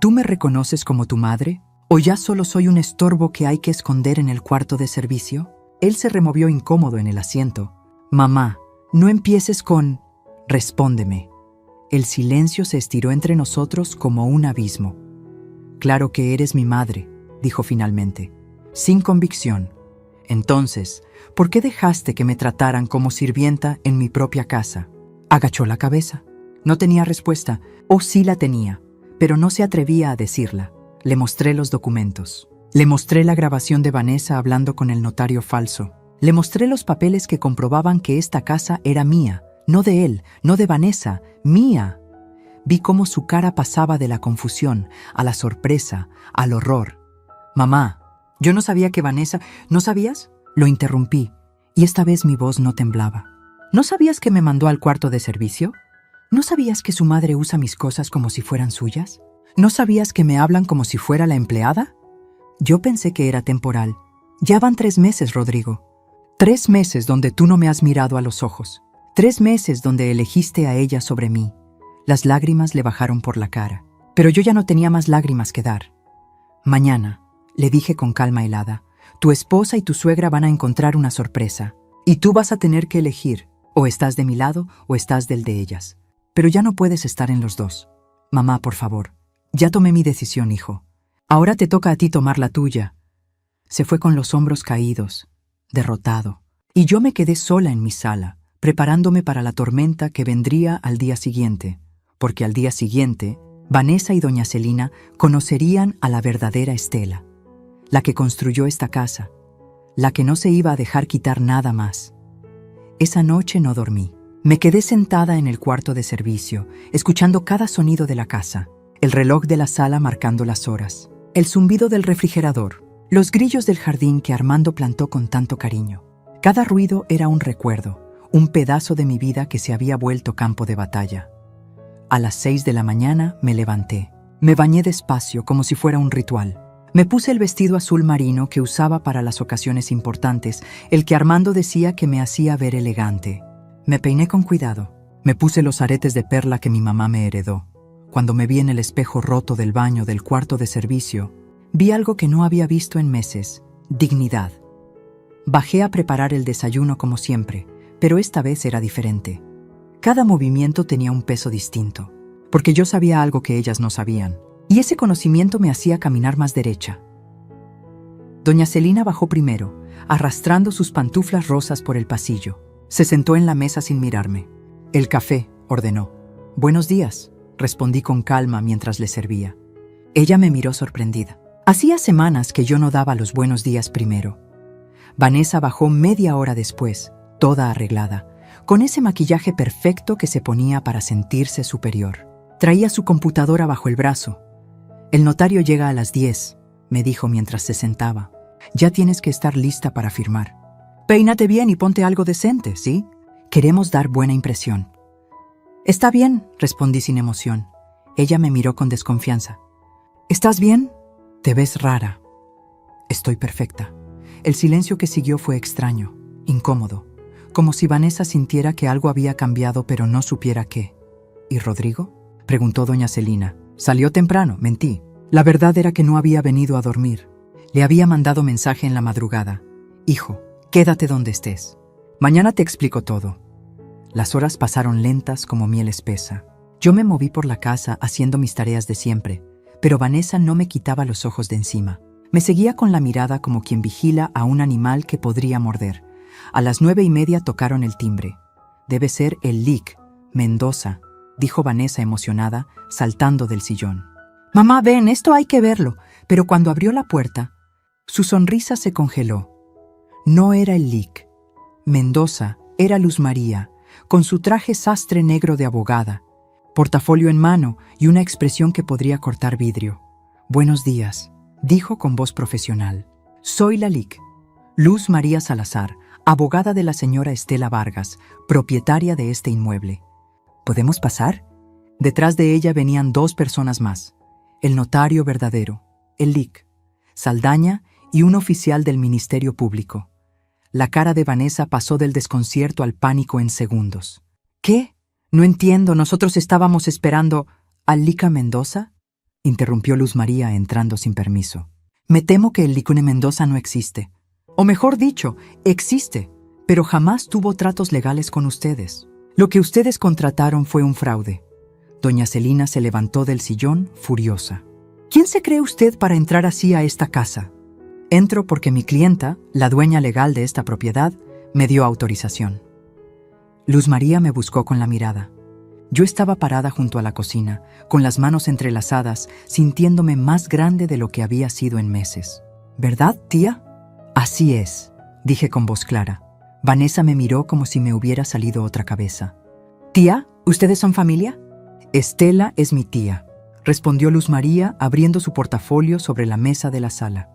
¿tú me reconoces como tu madre? ¿O ya solo soy un estorbo que hay que esconder en el cuarto de servicio? Él se removió incómodo en el asiento. Mamá, no empieces con... Respóndeme. El silencio se estiró entre nosotros como un abismo. Claro que eres mi madre, dijo finalmente, sin convicción. Entonces, ¿por qué dejaste que me trataran como sirvienta en mi propia casa? Agachó la cabeza. No tenía respuesta, o sí la tenía, pero no se atrevía a decirla. Le mostré los documentos. Le mostré la grabación de Vanessa hablando con el notario falso. Le mostré los papeles que comprobaban que esta casa era mía, no de él, no de Vanessa, mía. Vi cómo su cara pasaba de la confusión a la sorpresa, al horror. Mamá, yo no sabía que Vanessa... ¿No sabías? Lo interrumpí, y esta vez mi voz no temblaba. ¿No sabías que me mandó al cuarto de servicio? ¿No sabías que su madre usa mis cosas como si fueran suyas? ¿No sabías que me hablan como si fuera la empleada? Yo pensé que era temporal. Ya van 3 meses, Rodrigo. 3 meses donde tú no me has mirado a los ojos. 3 meses donde elegiste a ella sobre mí. Las lágrimas le bajaron por la cara. Pero yo ya no tenía más lágrimas que dar. Mañana, le dije con calma helada, tu esposa y tu suegra van a encontrar una sorpresa. Y tú vas a tener que elegir. O estás de mi lado o estás del de ellas. Pero ya no puedes estar en los dos. Mamá, por favor. Ya tomé mi decisión, hijo. Ahora te toca a ti tomar la tuya. Se fue con los hombros caídos, derrotado. Y yo me quedé sola en mi sala, preparándome para la tormenta que vendría al día siguiente. Porque al día siguiente, Vanessa y doña Celina conocerían a la verdadera Estela. La que construyó esta casa. La que no se iba a dejar quitar nada más. Esa noche no dormí. Me quedé sentada en el cuarto de servicio, escuchando cada sonido de la casa. El reloj de la sala marcando las horas, el zumbido del refrigerador, los grillos del jardín que Armando plantó con tanto cariño. Cada ruido era un recuerdo, un pedazo de mi vida que se había vuelto campo de batalla. A las 6 de la mañana me levanté. Me bañé despacio como si fuera un ritual. Me puse el vestido azul marino que usaba para las ocasiones importantes, el que Armando decía que me hacía ver elegante. Me peiné con cuidado. Me puse los aretes de perla que mi mamá me heredó. Cuando me vi en el espejo roto del baño del cuarto de servicio, vi algo que no había visto en meses: dignidad. Bajé a preparar el desayuno como siempre, pero esta vez era diferente. Cada movimiento tenía un peso distinto, porque yo sabía algo que ellas no sabían, y ese conocimiento me hacía caminar más derecha. Doña Celina bajó primero, arrastrando sus pantuflas rosas por el pasillo. Se sentó en la mesa sin mirarme. «El café», ordenó. «Buenos días», respondí con calma mientras le servía. Ella me miró sorprendida. Hacía semanas que yo no daba los buenos días primero. Vanessa bajó media hora después, toda arreglada, con ese maquillaje perfecto que se ponía para sentirse superior. Traía su computadora bajo el brazo. «El notario llega a las 10», me dijo mientras se sentaba. «Ya tienes que estar lista para firmar. Peínate bien y ponte algo decente, ¿sí? Queremos dar buena impresión». «Está bien», respondí sin emoción. Ella me miró con desconfianza. «¿Estás bien? Te ves rara». «Estoy perfecta». El silencio que siguió fue extraño, incómodo, como si Vanessa sintiera que algo había cambiado pero no supiera qué. «¿Y Rodrigo?», preguntó doña Celina. «Salió temprano, mentí. La verdad era que no había venido a dormir. Le había mandado mensaje en la madrugada. Hijo, quédate donde estés. Mañana te explico todo». Las horas pasaron lentas como miel espesa. Yo me moví por la casa haciendo mis tareas de siempre, pero Vanessa no me quitaba los ojos de encima. Me seguía con la mirada como quien vigila a un animal que podría morder. A las 9:30 tocaron el timbre. «Debe ser el LIC, Mendoza», dijo Vanessa emocionada, saltando del sillón. «Mamá, ven, esto hay que verlo». Pero cuando abrió la puerta, su sonrisa se congeló. No era el LIC. Mendoza era Luz María, con su traje sastre negro de abogada, portafolio en mano y una expresión que podría cortar vidrio. «Buenos días», dijo con voz profesional. «Soy la LIC, Luz María Salazar, abogada de la señora Estela Vargas, propietaria de este inmueble. ¿Podemos pasar?». Detrás de ella venían 2 personas más: el notario verdadero, el LIC, Saldaña y un oficial del Ministerio Público. La cara de Vanessa pasó del desconcierto al pánico en segundos. «¿Qué? No entiendo, nosotros estábamos esperando al LIC Mendoza», interrumpió Luz María entrando sin permiso. «Me temo que el LIC Mendoza no existe. O mejor dicho, existe, pero jamás tuvo tratos legales con ustedes. Lo que ustedes contrataron fue un fraude». Doña Celina se levantó del sillón, furiosa. «¿Quién se cree usted para entrar así a esta casa?». «Entro porque mi clienta, la dueña legal de esta propiedad, me dio autorización». Luz María me buscó con la mirada. Yo estaba parada junto a la cocina, con las manos entrelazadas, sintiéndome más grande de lo que había sido en meses. «¿Verdad, tía?». «Así es», dije con voz clara. Vanessa me miró como si me hubiera salido otra cabeza. «Tía, ¿ustedes son familia?». «Estela es mi tía», respondió Luz María abriendo su portafolio sobre la mesa de la sala.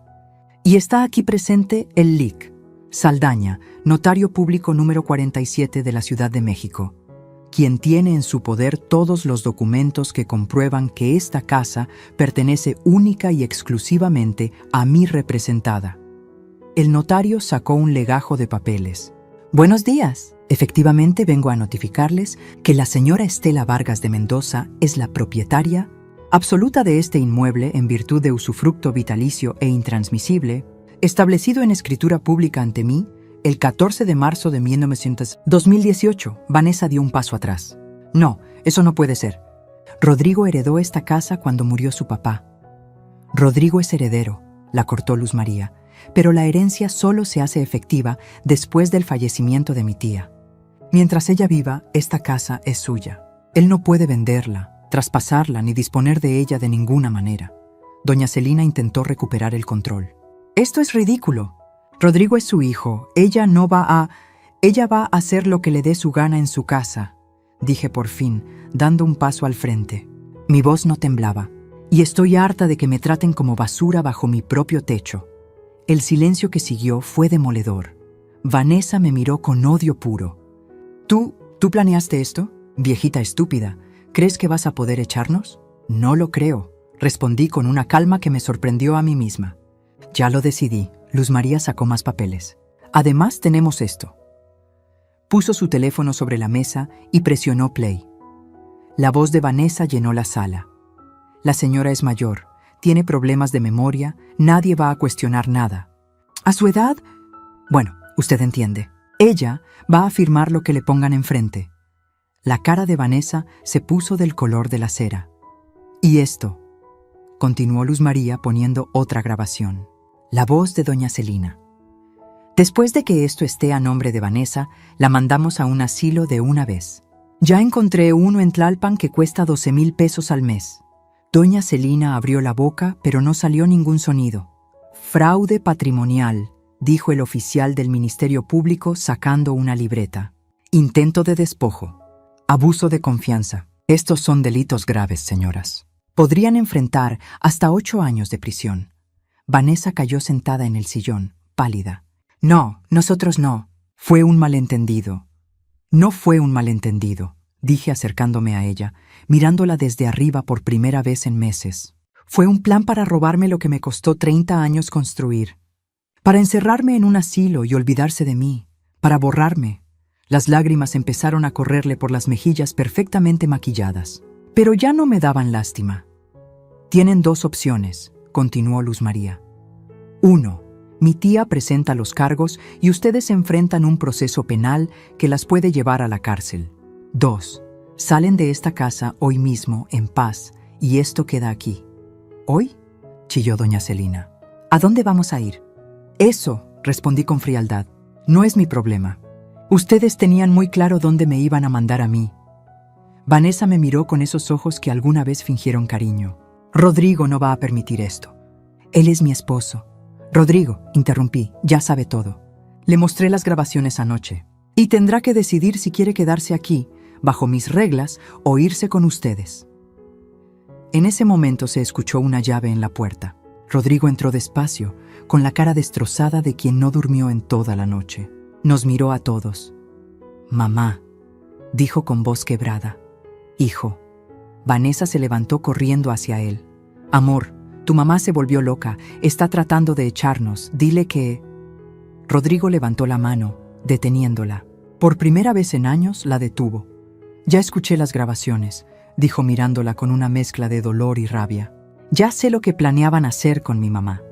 «Y está aquí presente el LIC, Saldaña, notario público número 47 de la Ciudad de México, quien tiene en su poder todos los documentos que comprueban que esta casa pertenece única y exclusivamente a mi representada». El notario sacó un legajo de papeles. «Buenos días. Efectivamente vengo a notificarles que la señora Estela Vargas de Mendoza es la propietaria absoluta de este inmueble en virtud de usufructo vitalicio e intransmisible, establecido en escritura pública ante mí el 14 de marzo de 2018. Vanessa dio un paso atrás. «No, eso no puede ser. Rodrigo heredó esta casa cuando murió su papá». «Rodrigo es heredero», la cortó Luz María, «pero la herencia solo se hace efectiva después del fallecimiento de mi tía. Mientras ella viva, esta casa es suya. Él no puede venderla, traspasarla ni disponer de ella de ninguna manera». Doña Celina intentó recuperar el control. «Esto es ridículo. Rodrigo es su hijo. Ella va a hacer lo que le dé su gana en su casa», dije por fin, dando un paso al frente. Mi voz no temblaba. «Y estoy harta de que me traten como basura bajo mi propio techo». El silencio que siguió fue demoledor. Vanessa me miró con odio puro. ¿Tú planeaste esto? Viejita estúpida. ¿Crees que vas a poder echarnos?». «No lo creo», respondí con una calma que me sorprendió a mí misma. «Ya lo decidí». Luz María sacó más papeles. «Además tenemos esto». Puso su teléfono sobre la mesa y presionó play. La voz de Vanessa llenó la sala. «La señora es mayor, tiene problemas de memoria, nadie va a cuestionar nada. A su edad, bueno, usted entiende. Ella va a firmar lo que le pongan enfrente». La cara de Vanessa se puso del color de la cera. «Y esto», continuó Luz María poniendo otra grabación. La voz de doña Celina. «Después de que esto esté a nombre de Vanessa, la mandamos a un asilo de una vez. Ya encontré uno en Tlalpan que cuesta 12,000 pesos al mes». Doña Celina abrió la boca, pero no salió ningún sonido. «Fraude patrimonial», dijo el oficial del Ministerio Público sacando una libreta. Intento de despojo. Abuso de confianza. Estos son delitos graves, señoras. Podrían enfrentar hasta 8 años de prisión. Vanessa cayó sentada en el sillón, pálida. No, nosotros no. Fue un malentendido. No fue un malentendido, dije acercándome a ella, mirándola desde arriba por primera vez en meses. Fue un plan para robarme lo que me costó 30 años construir. Para encerrarme en un asilo y olvidarse de mí. Para borrarme. Las lágrimas empezaron a correrle por las mejillas perfectamente maquilladas. Pero ya no me daban lástima. Tienen 2 opciones, continuó Luz María. 1. Mi tía presenta los cargos y ustedes enfrentan un proceso penal que las puede llevar a la cárcel. 2. Salen de esta casa hoy mismo en paz y esto queda aquí. ¿Hoy?, chilló doña Celina. ¿A dónde vamos a ir? Eso, respondí con frialdad, no es mi problema. Ustedes tenían muy claro dónde me iban a mandar a mí. Vanessa me miró con esos ojos que alguna vez fingieron cariño. Rodrigo no va a permitir esto. Él es mi esposo. Rodrigo, interrumpí, ya sabe todo. Le mostré las grabaciones anoche. Y tendrá que decidir si quiere quedarse aquí, bajo mis reglas, o irse con ustedes. En ese momento se escuchó una llave en la puerta. Rodrigo entró despacio, con la cara destrozada de quien no durmió en toda la noche. Nos miró a todos. Mamá, dijo con voz quebrada. Hijo. Vanessa se levantó corriendo hacia él. Amor, tu mamá se volvió loca, está tratando de echarnos, dile que... Rodrigo levantó la mano, deteniéndola. Por primera vez en años la detuvo. Ya escuché las grabaciones, dijo mirándola con una mezcla de dolor y rabia. Ya sé lo que planeaban hacer con mi mamá.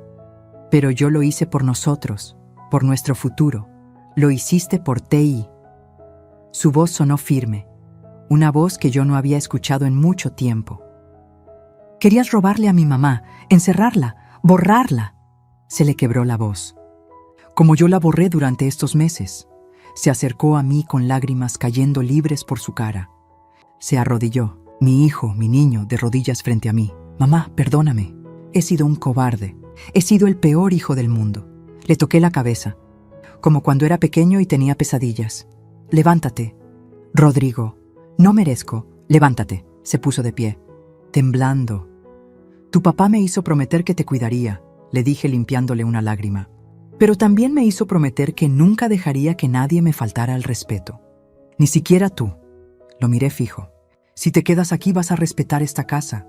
Pero yo lo hice por nosotros, por nuestro futuro. Lo hiciste por T.I. Su voz sonó firme, una voz que yo no había escuchado en mucho tiempo. Querías robarle a mi mamá, encerrarla, borrarla. Se le quebró la voz. Como yo la borré durante estos meses. Se acercó a mí con lágrimas cayendo libres por su cara. Se arrodilló, mi hijo, mi niño, de rodillas frente a mí. Mamá, perdóname. He sido un cobarde. He sido el peor hijo del mundo. Le toqué la cabeza, como cuando era pequeño y tenía pesadillas. Levántate. Rodrigo, no merezco. Levántate. Se puso de pie, temblando. Tu papá me hizo prometer que te cuidaría, le dije limpiándole una lágrima. Pero también me hizo prometer que nunca dejaría que nadie me faltara al respeto. Ni siquiera tú. Lo miré fijo. Si te quedas aquí vas a respetar esta casa.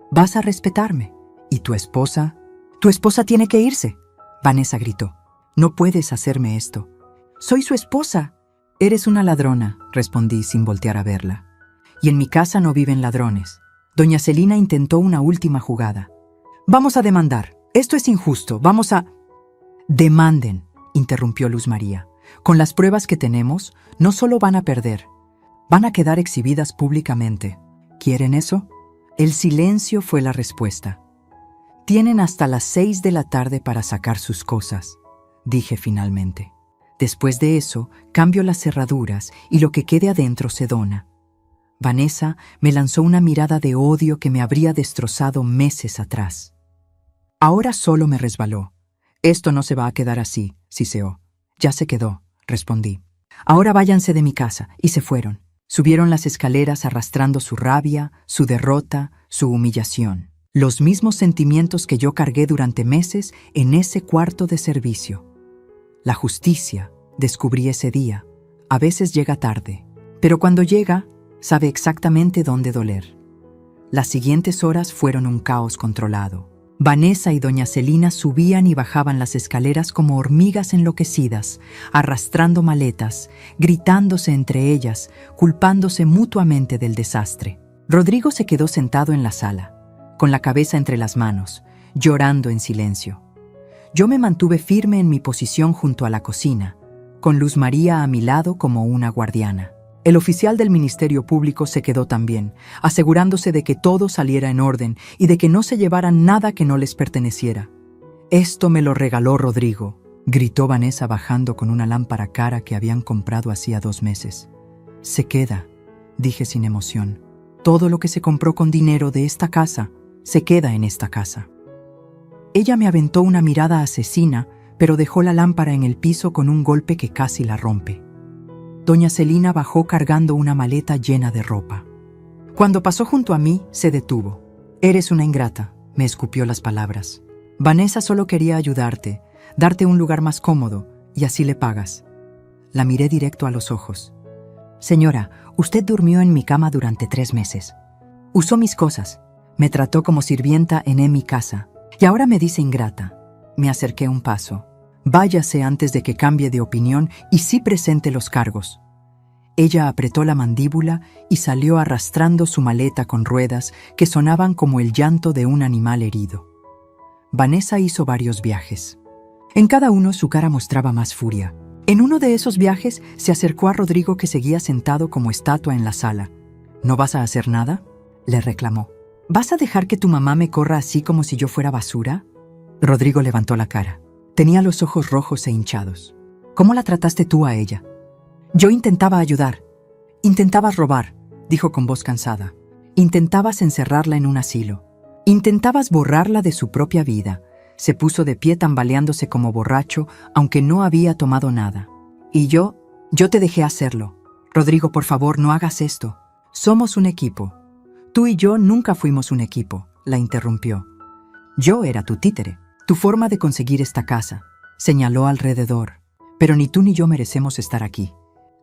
Vas a respetarme. ¿Y tu esposa? Tu esposa tiene que irse. Vanessa gritó. No puedes hacerme esto. Soy su esposa. Eres una ladrona, respondí sin voltear a verla. Y en mi casa no viven ladrones. Doña Celina intentó una última jugada. Vamos a demandar. Esto es injusto. Vamos a... Demanden, interrumpió Luz María. Con las pruebas que tenemos, no solo van a perder, van a quedar exhibidas públicamente. ¿Quieren eso? El silencio fue la respuesta. Tienen hasta las 6 de la tarde para sacar sus cosas, dije finalmente. Después de eso, cambio las cerraduras y lo que quede adentro se dona. Vanessa me lanzó una mirada de odio que me habría destrozado meses atrás. Ahora solo me resbaló. Esto no se va a quedar así, siseó. Ya se quedó, respondí. Ahora váyanse de mi casa, y se fueron. Subieron las escaleras arrastrando su rabia, su derrota, su humillación. Los mismos sentimientos que yo cargué durante meses en ese cuarto de servicio. La justicia, descubrí ese día, a veces llega tarde, pero cuando llega, sabe exactamente dónde doler. Las siguientes horas fueron un caos controlado. Vanessa y doña Celina subían y bajaban las escaleras como hormigas enloquecidas, arrastrando maletas, gritándose entre ellas, culpándose mutuamente del desastre. Rodrigo se quedó sentado en la sala, con la cabeza entre las manos, llorando en silencio. Yo me mantuve firme en mi posición junto a la cocina, con Luz María a mi lado como una guardiana. El oficial del Ministerio Público se quedó también, asegurándose de que todo saliera en orden y de que no se llevaran nada que no les perteneciera. «Esto me lo regaló Rodrigo», gritó Vanessa bajando con una lámpara cara que habían comprado hacía 2 meses. «Se queda», dije sin emoción. «Todo lo que se compró con dinero de esta casa se queda en esta casa». Ella me aventó una mirada asesina, pero dejó la lámpara en el piso con un golpe que casi la rompe. Doña Celina bajó cargando una maleta llena de ropa. Cuando pasó junto a mí, se detuvo. «Eres una ingrata», me escupió las palabras. «Vanessa solo quería ayudarte, darte un lugar más cómodo, y así le pagas». La miré directo a los ojos. «Señora, usted durmió en mi cama durante 3 meses. Usó mis cosas, me trató como sirvienta en mi casa, y ahora me dice ingrata». Me acerqué un paso. «Váyase antes de que cambie de opinión y sí presente los cargos». Ella apretó la mandíbula y salió arrastrando su maleta con ruedas que sonaban como el llanto de un animal herido. Vanessa hizo varios viajes. En cada uno su cara mostraba más furia. En uno de esos viajes se acercó a Rodrigo, que seguía sentado como estatua en la sala. «¿No vas a hacer nada?», le reclamó. «¿Vas a dejar que tu mamá me corra así como si yo fuera basura?». Rodrigo levantó la cara. Tenía los ojos rojos e hinchados. «¿Cómo la trataste tú a ella?». «Yo intentaba ayudar». «Intentabas robar», dijo con voz cansada. «Intentabas encerrarla en un asilo. Intentabas borrarla de su propia vida». Se puso de pie tambaleándose como borracho, aunque no había tomado nada. «Y yo te dejé hacerlo». «Rodrigo, por favor, no hagas esto. Somos un equipo». «Tú y yo nunca fuimos un equipo», la interrumpió. «Yo era tu títere, tu forma de conseguir esta casa». Señaló alrededor. «Pero ni tú ni yo merecemos estar aquí.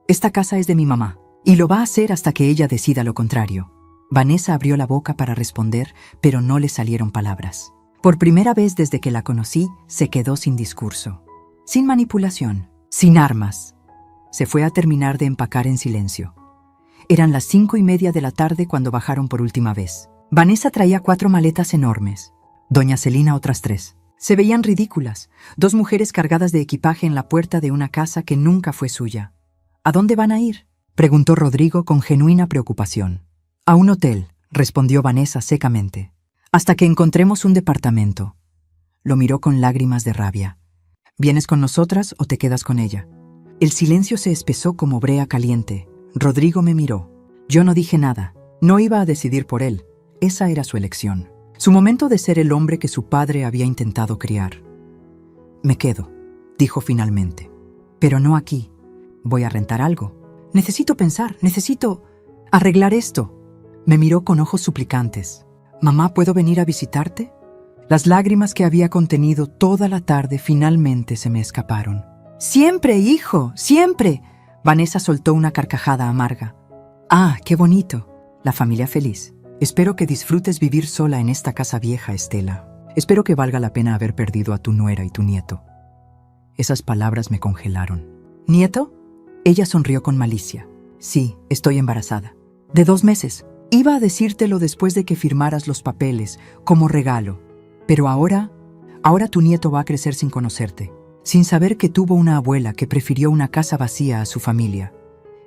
Esta casa es de mi mamá, y lo va a hacer hasta que ella decida lo contrario». Vanessa abrió la boca para responder, pero no le salieron palabras. Por primera vez desde que la conocí, se quedó sin discurso, sin manipulación, sin armas. Se fue a terminar de empacar en silencio. Eran las 5:30 de la tarde cuando bajaron por última vez. Vanessa traía 4 maletas enormes. Doña Celina otras 3. Se veían ridículas, 2 mujeres cargadas de equipaje en la puerta de una casa que nunca fue suya. «¿A dónde van a ir?», preguntó Rodrigo con genuina preocupación. «A un hotel», respondió Vanessa secamente. «Hasta que encontremos un departamento». Lo miró con lágrimas de rabia. «¿Vienes con nosotras o te quedas con ella?». El silencio se espesó como brea caliente. Rodrigo me miró. Yo no dije nada. No iba a decidir por él. Esa era su elección. Su momento de ser el hombre que su padre había intentado criar. «Me quedo», dijo finalmente. «Pero no aquí. Voy a rentar algo. Necesito pensar, necesito arreglar esto». Me miró con ojos suplicantes. «Mamá, ¿puedo venir a visitarte?». Las lágrimas que había contenido toda la tarde finalmente se me escaparon. «Siempre, hijo, siempre». Vanessa soltó una carcajada amarga. «Ah, qué bonito. La familia feliz. Espero que disfrutes vivir sola en esta casa vieja, Estela. Espero que valga la pena haber perdido a tu nuera y tu nieto». Esas palabras me congelaron. «¿Nieto?». Ella sonrió con malicia. «Sí, estoy embarazada. De 2 meses. Iba a decírtelo después de que firmaras los papeles, como regalo. Pero ahora tu nieto va a crecer sin conocerte, sin saber que tuvo una abuela que prefirió una casa vacía a su familia».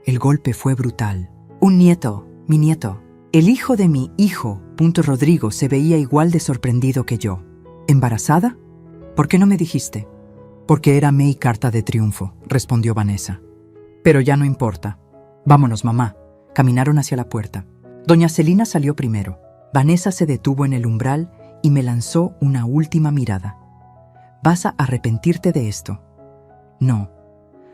El golpe fue brutal. «Un nieto, mi nieto. El hijo de mi hijo». Rodrigo se veía igual de sorprendido que yo. «¿Embarazada? ¿Por qué no me dijiste?». «Porque era mi carta de triunfo», respondió Vanessa. «Pero ya no importa. Vámonos, mamá». Caminaron hacia la puerta. Doña Celina salió primero. Vanessa se detuvo en el umbral y me lanzó una última mirada. «¿Vas a arrepentirte de esto?». «No»,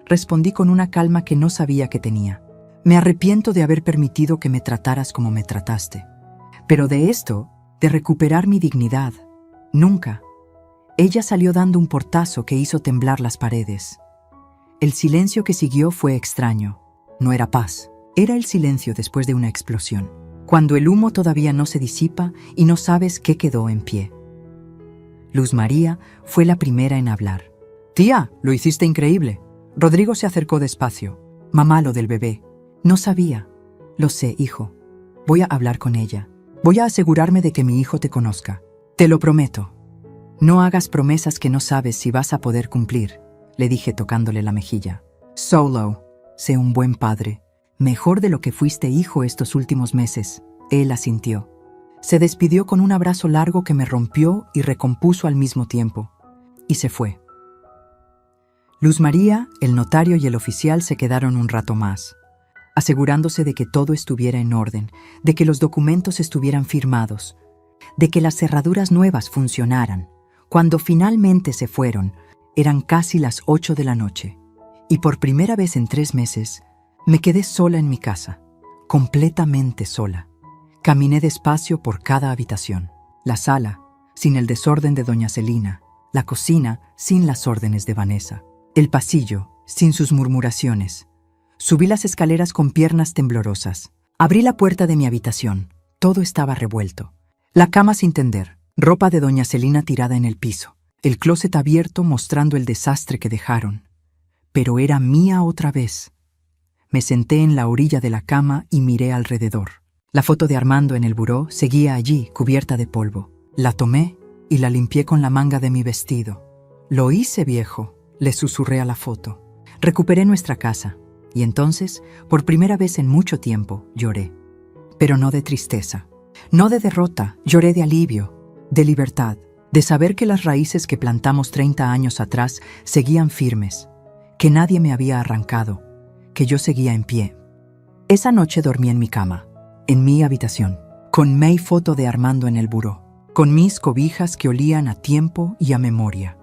respondí con una calma que no sabía que tenía. «Me arrepiento de haber permitido que me trataras como me trataste. Pero de esto, de recuperar mi dignidad, nunca». Ella salió dando un portazo que hizo temblar las paredes. El silencio que siguió fue extraño. No era paz, era el silencio después de una explosión, cuando el humo todavía no se disipa y no sabes qué quedó en pie. Luz María fue la primera en hablar. «Tía, lo hiciste increíble». Rodrigo se acercó despacio. «Mamá, lo del bebé». «No sabía». «Lo sé, hijo. Voy a hablar con ella. Voy a asegurarme de que mi hijo te conozca. Te lo prometo». «No hagas promesas que no sabes si vas a poder cumplir», le dije tocándole la mejilla. «Solo, sé un buen padre. Mejor de lo que fuiste hijo estos últimos meses». Él asintió. Se despidió con un abrazo largo que me rompió y recompuso al mismo tiempo. Y se fue. Luz María, el notario y el oficial se quedaron un rato más, asegurándose de que todo estuviera en orden, de que los documentos estuvieran firmados, de que las cerraduras nuevas funcionaran. Cuando finalmente se fueron, Eran casi las 8 de la noche, y por primera vez en 3 meses me quedé sola en mi casa, completamente sola. Caminé despacio por cada habitación. La sala, sin el desorden de doña Celina. La cocina, sin las órdenes de Vanessa. El pasillo, sin sus murmuraciones. Subí las escaleras con piernas temblorosas. Abrí la puerta de mi habitación. Todo estaba revuelto. La cama sin tender, ropa de doña Celina tirada en el piso, el closet abierto mostrando el desastre que dejaron. Pero era mía otra vez. Me senté en la orilla de la cama y miré alrededor. La foto de Armando en el buró seguía allí, cubierta de polvo. La tomé y la limpié con la manga de mi vestido. «Lo hice, viejo», le susurré a la foto. Recuperé nuestra casa, y entonces, por primera vez en mucho tiempo, lloré. Pero no de tristeza, no de derrota, lloré de alivio, de libertad, de saber que las raíces que plantamos 30 años atrás seguían firmes, que nadie me había arrancado, que yo seguía en pie. Esa noche dormí en mi cama, en mi habitación, con mi foto de Armando en el buró, con mis cobijas que olían a tiempo y a memoria.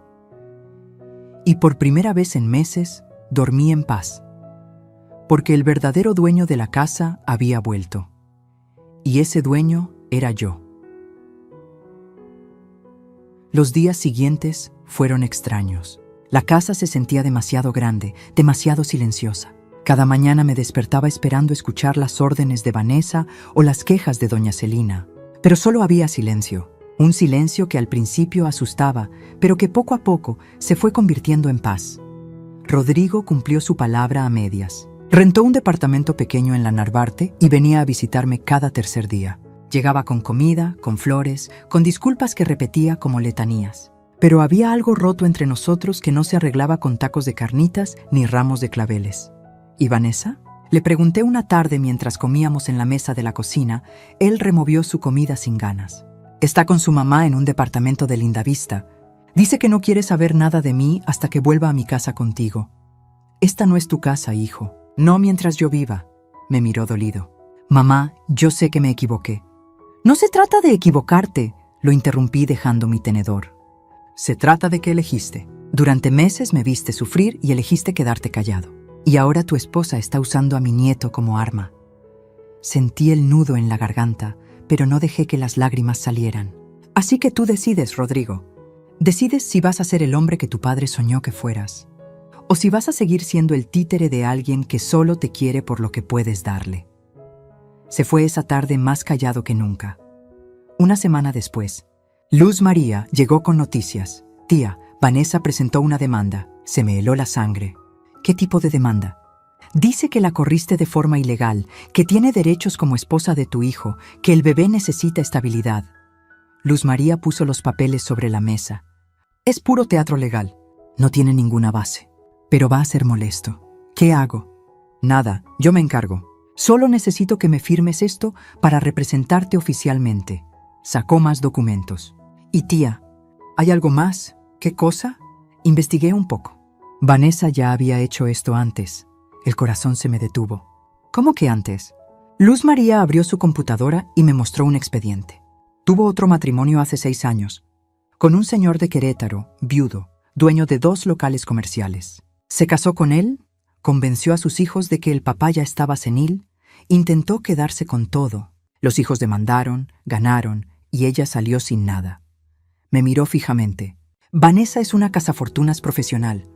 Y por primera vez en meses, dormí en paz, porque el verdadero dueño de la casa había vuelto. Y ese dueño era yo. Los días siguientes fueron extraños. La casa se sentía demasiado grande, demasiado silenciosa. Cada mañana me despertaba esperando escuchar las órdenes de Vanessa o las quejas de doña Celina. Pero solo había silencio. Un silencio que al principio asustaba, pero que poco a poco se fue convirtiendo en paz. Rodrigo cumplió su palabra a medias. Rentó un departamento pequeño en la Narvarte y venía a visitarme cada tercer día. Llegaba con comida, con flores, con disculpas que repetía como letanías. Pero había algo roto entre nosotros que no se arreglaba con tacos de carnitas ni ramos de claveles. ¿Y Vanessa? Le pregunté una tarde mientras comíamos en la mesa de la cocina. Él removió su comida sin ganas. Está con su mamá en un departamento de Lindavista. Dice que no quiere saber nada de mí hasta que vuelva a mi casa contigo. Esta no es tu casa, hijo. No mientras yo viva. Me miró dolido. Mamá, yo sé que me equivoqué. No se trata de equivocarte, lo interrumpí dejando mi tenedor. Se trata de que elegiste. Durante meses me viste sufrir y elegiste quedarte callado. Y ahora tu esposa está usando a mi nieto como arma. Sentí el nudo en la garganta, pero no dejé que las lágrimas salieran. Así que tú decides, Rodrigo. Decides si vas a ser el hombre que tu padre soñó que fueras, o si vas a seguir siendo el títere de alguien que solo te quiere por lo que puedes darle. Se fue esa tarde más callado que nunca. Una semana después, Luz María llegó con noticias. Tía, Vanessa presentó una demanda. Se me heló la sangre. ¿Qué tipo de demanda? Dice que la corriste de forma ilegal, que tiene derechos como esposa de tu hijo, que el bebé necesita estabilidad. Luz María puso los papeles sobre la mesa. Es puro teatro legal. No tiene ninguna base. Pero va a ser molesto. ¿Qué hago? Nada, yo me encargo. Solo necesito que me firmes esto para representarte oficialmente. Sacó más documentos. Y tía, ¿hay algo más? ¿Qué cosa? Investigué un poco. Vanessa ya había hecho esto antes. El corazón se me detuvo. ¿Cómo que antes? Luz María abrió su computadora y me mostró un expediente. Tuvo otro matrimonio hace 6 años, con un señor de Querétaro, viudo, dueño de 2 locales comerciales. Se casó con él, convenció a sus hijos de que el papá ya estaba senil, intentó quedarse con todo. Los hijos demandaron, ganaron, y ella salió sin nada. Me miró fijamente. Vanessa es una cazafortunas profesional.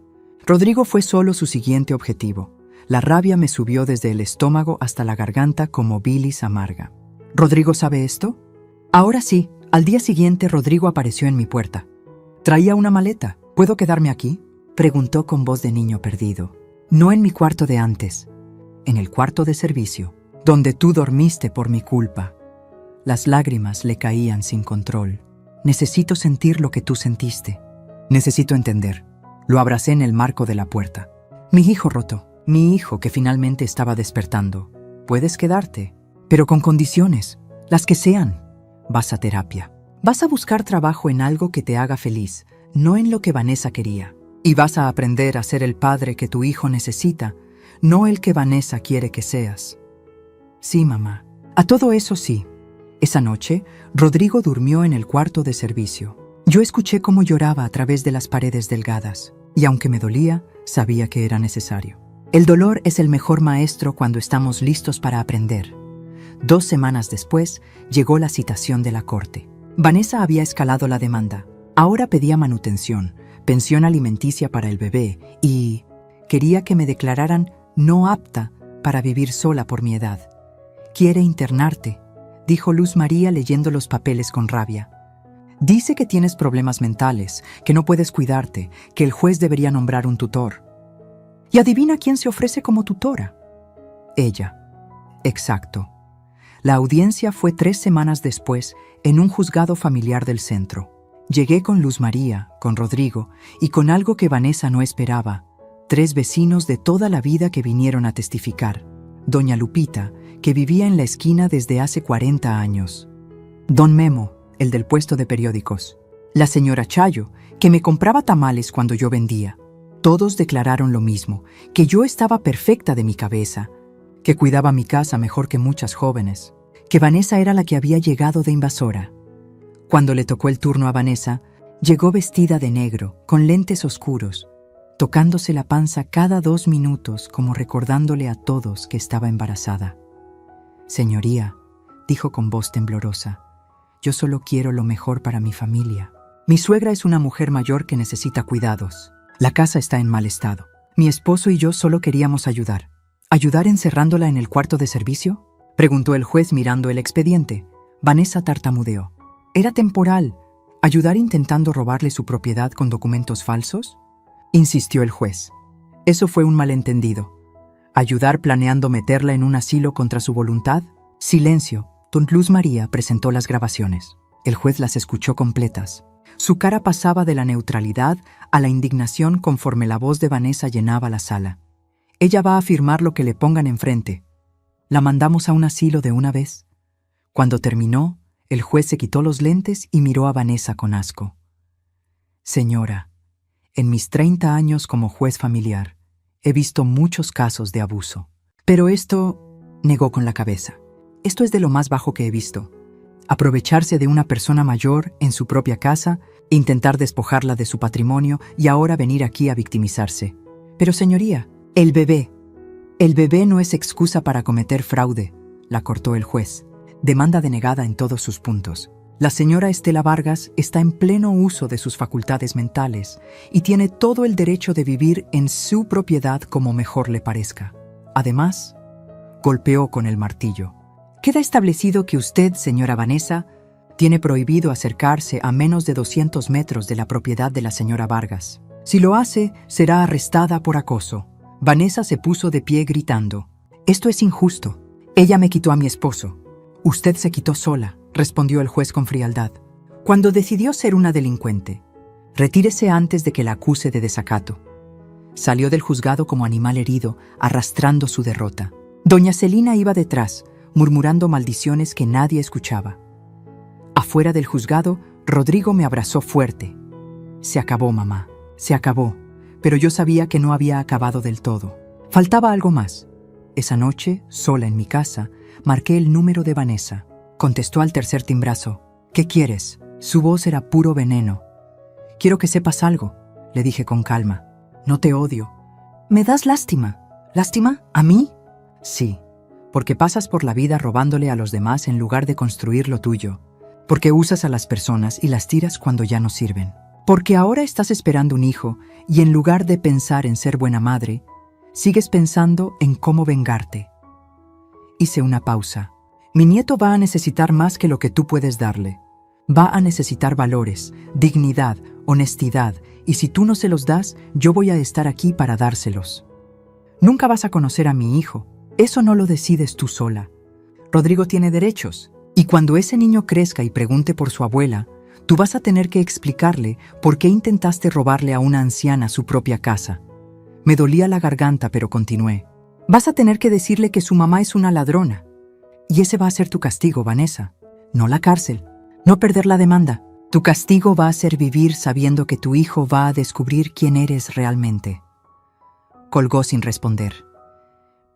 Rodrigo fue solo su siguiente objetivo. La rabia me subió desde el estómago hasta la garganta como bilis amarga. ¿Rodrigo sabe esto? Ahora sí, al día siguiente Rodrigo apareció en mi puerta. Traía una maleta. ¿Puedo quedarme aquí?, preguntó con voz de niño perdido. No en mi cuarto de antes, en el cuarto de servicio, donde tú dormiste por mi culpa. Las lágrimas le caían sin control. Necesito sentir lo que tú sentiste. Necesito entender. Lo abracé en el marco de la puerta. Mi hijo roto, mi hijo que finalmente estaba despertando. Puedes quedarte, pero con condiciones, las que sean. Vas a terapia. Vas a buscar trabajo en algo que te haga feliz, no en lo que Vanessa quería. Y vas a aprender a ser el padre que tu hijo necesita, no el que Vanessa quiere que seas. Sí, mamá. A todo eso sí. Esa noche, Rodrigo durmió en el cuarto de servicio. Yo escuché cómo lloraba a través de las paredes delgadas. Y aunque me dolía, sabía que era necesario. El dolor es el mejor maestro cuando estamos listos para aprender. 2 semanas después, llegó la citación de la corte. Vanessa había escalado la demanda. Ahora pedía manutención, pensión alimenticia para el bebé y quería que me declararan no apta para vivir sola por mi edad. «Quiere internarte», dijo Luz María leyendo los papeles con rabia. «Dice que tienes problemas mentales, que no puedes cuidarte, que el juez debería nombrar un tutor». ¿Y adivina quién se ofrece como tutora? Ella. Exacto. La audiencia fue 3 semanas después en un juzgado familiar del centro. Llegué con Luz María, con Rodrigo y con algo que Vanessa no esperaba. 3 vecinos de toda la vida que vinieron a testificar. Doña Lupita, que vivía en la esquina desde hace 40 años. Don Memo, el del puesto de periódicos. La señora Chayo, que me compraba tamales cuando yo vendía. Todos declararon lo mismo, que yo estaba perfecta de mi cabeza, que cuidaba mi casa mejor que muchas jóvenes, que Vanessa era la que había llegado de invasora. Cuando le tocó el turno a Vanessa, llegó vestida de negro, con lentes oscuros, tocándose la panza cada 2 minutos como recordándole a todos que estaba embarazada. «Señoría», dijo con voz temblorosa, «yo solo quiero lo mejor para mi familia. Mi suegra es una mujer mayor que necesita cuidados. La casa está en mal estado. Mi esposo y yo solo queríamos ayudar». «¿Ayudar encerrándola en el cuarto de servicio?», preguntó el juez mirando el expediente. Vanessa tartamudeó. «Era temporal. ¿Ayudar intentando robarle su propiedad con documentos falsos?», insistió el juez. «Eso fue un malentendido. ¿Ayudar planeando meterla en un asilo contra su voluntad?». Silencio. Don Luz María presentó las grabaciones. El juez las escuchó completas. Su cara pasaba de la neutralidad a la indignación conforme la voz de Vanessa llenaba la sala. «Ella va a firmar lo que le pongan enfrente. La mandamos a un asilo de una vez». Cuando terminó, el juez se quitó los lentes y miró a Vanessa con asco. «Señora, en mis 30 años como juez familiar, he visto muchos casos de abuso. Pero esto», negó con la cabeza, «esto es de lo más bajo que he visto. Aprovecharse de una persona mayor en su propia casa, intentar despojarla de su patrimonio y ahora venir aquí a victimizarse. Pero señoría, el bebé no es excusa para cometer fraude», la cortó el juez. «Demanda denegada en todos sus puntos. La señora Estela Vargas está en pleno uso de sus facultades mentales y tiene todo el derecho de vivir en su propiedad como mejor le parezca. Además», golpeó con el martillo, «queda establecido que usted, señora Vanessa, tiene prohibido acercarse a menos de 200 metros de la propiedad de la señora Vargas. Si lo hace, será arrestada por acoso». Vanessa se puso de pie gritando: «Esto es injusto. Ella me quitó a mi esposo». «Usted se quitó sola», respondió el juez con frialdad, «cuando decidió ser una delincuente. Retírese antes de que la acuse de desacato». Salió del juzgado como animal herido, arrastrando su derrota. Doña Celina iba detrás, murmurando maldiciones que nadie escuchaba. Afuera del juzgado, Rodrigo me abrazó fuerte. «Se acabó, mamá, se acabó». Pero yo sabía que no había acabado del todo. Faltaba algo más. Esa noche, sola en mi casa, marqué el número de Vanessa. Contestó al tercer timbrazo. «¿Qué quieres?». Su voz era puro veneno. «Quiero que sepas algo», le dije con calma. «No te odio». «¿Me das lástima?». «¿Lástima? ¿A mí?». «Sí, porque pasas por la vida robándole a los demás en lugar de construir lo tuyo. Porque usas a las personas y las tiras cuando ya no sirven. Porque ahora estás esperando un hijo y en lugar de pensar en ser buena madre, sigues pensando en cómo vengarte». Hice una pausa. «Mi nieto va a necesitar más que lo que tú puedes darle. Va a necesitar valores, dignidad, honestidad, y si tú no se los das, yo voy a estar aquí para dárselos. Nunca vas a conocer a mi hijo. Eso no lo decides tú sola. Rodrigo tiene derechos, y cuando ese niño crezca y pregunte por su abuela, tú vas a tener que explicarle por qué intentaste robarle a una anciana su propia casa». Me dolía la garganta, pero continué. «Vas a tener que decirle que su mamá es una ladrona. Y ese va a ser tu castigo, Vanessa. No la cárcel, no perder la demanda. Tu castigo va a ser vivir sabiendo que tu hijo va a descubrir quién eres realmente». Colgó sin responder.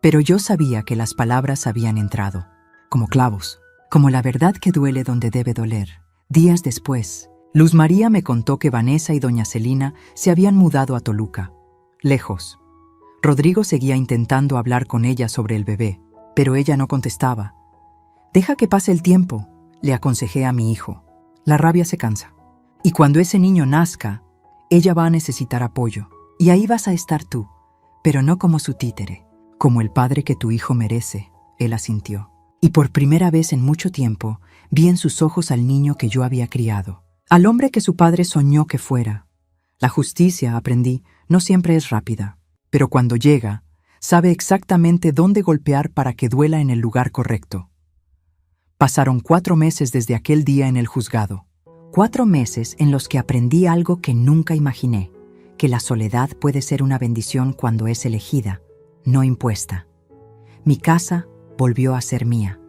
Pero yo sabía que las palabras habían entrado, como clavos, como la verdad que duele donde debe doler. Días después, Luz María me contó que Vanessa y doña Celina se habían mudado a Toluca, lejos. Rodrigo seguía intentando hablar con ella sobre el bebé, pero ella no contestaba. «Deja que pase el tiempo», le aconsejé a mi hijo. «La rabia se cansa. Y cuando ese niño nazca, ella va a necesitar apoyo. Y ahí vas a estar tú, pero no como su títere, como el padre que tu hijo merece», él asintió. Y por primera vez en mucho tiempo, vi en sus ojos al niño que yo había criado, al hombre que su padre soñó que fuera. La justicia, aprendí, no siempre es rápida, pero cuando llega, sabe exactamente dónde golpear para que duela en el lugar correcto. Pasaron 4 meses desde aquel día en el juzgado. 4 meses en los que aprendí algo que nunca imaginé, que la soledad puede ser una bendición cuando es elegida, no impuesta. Mi casa volvió a ser mía.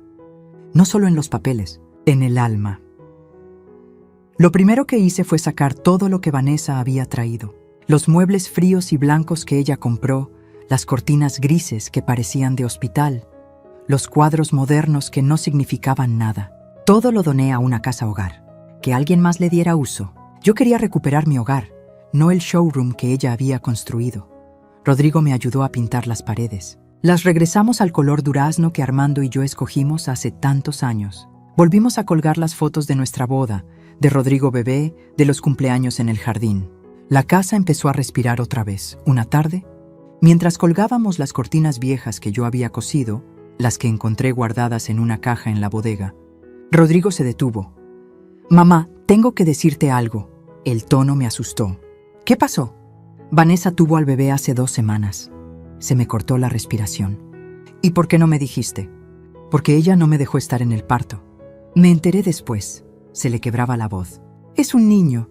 No solo en los papeles, en el alma. Lo primero que hice fue sacar todo lo que Vanessa había traído. Los muebles fríos y blancos que ella compró, las cortinas grises que parecían de hospital, los cuadros modernos que no significaban nada. Todo lo doné a una casa hogar, que alguien más le diera uso. Yo quería recuperar mi hogar, no el showroom que ella había construido. Rodrigo me ayudó a pintar las paredes. Las regresamos al color durazno que Armando y yo escogimos hace tantos años. Volvimos a colgar las fotos de nuestra boda, de Rodrigo bebé, de los cumpleaños en el jardín. La casa empezó a respirar otra vez. Una tarde, mientras colgábamos las cortinas viejas que yo había cosido, las que encontré guardadas en una caja en la bodega, Rodrigo se detuvo. «Mamá, tengo que decirte algo». El tono me asustó. «¿Qué pasó?» «Vanessa tuvo al bebé hace 2 semanas». Se me cortó la respiración. «¿Y por qué no me dijiste?» «Porque ella no me dejó estar en el parto». «Me enteré después». Se le quebraba la voz. «Es un niño.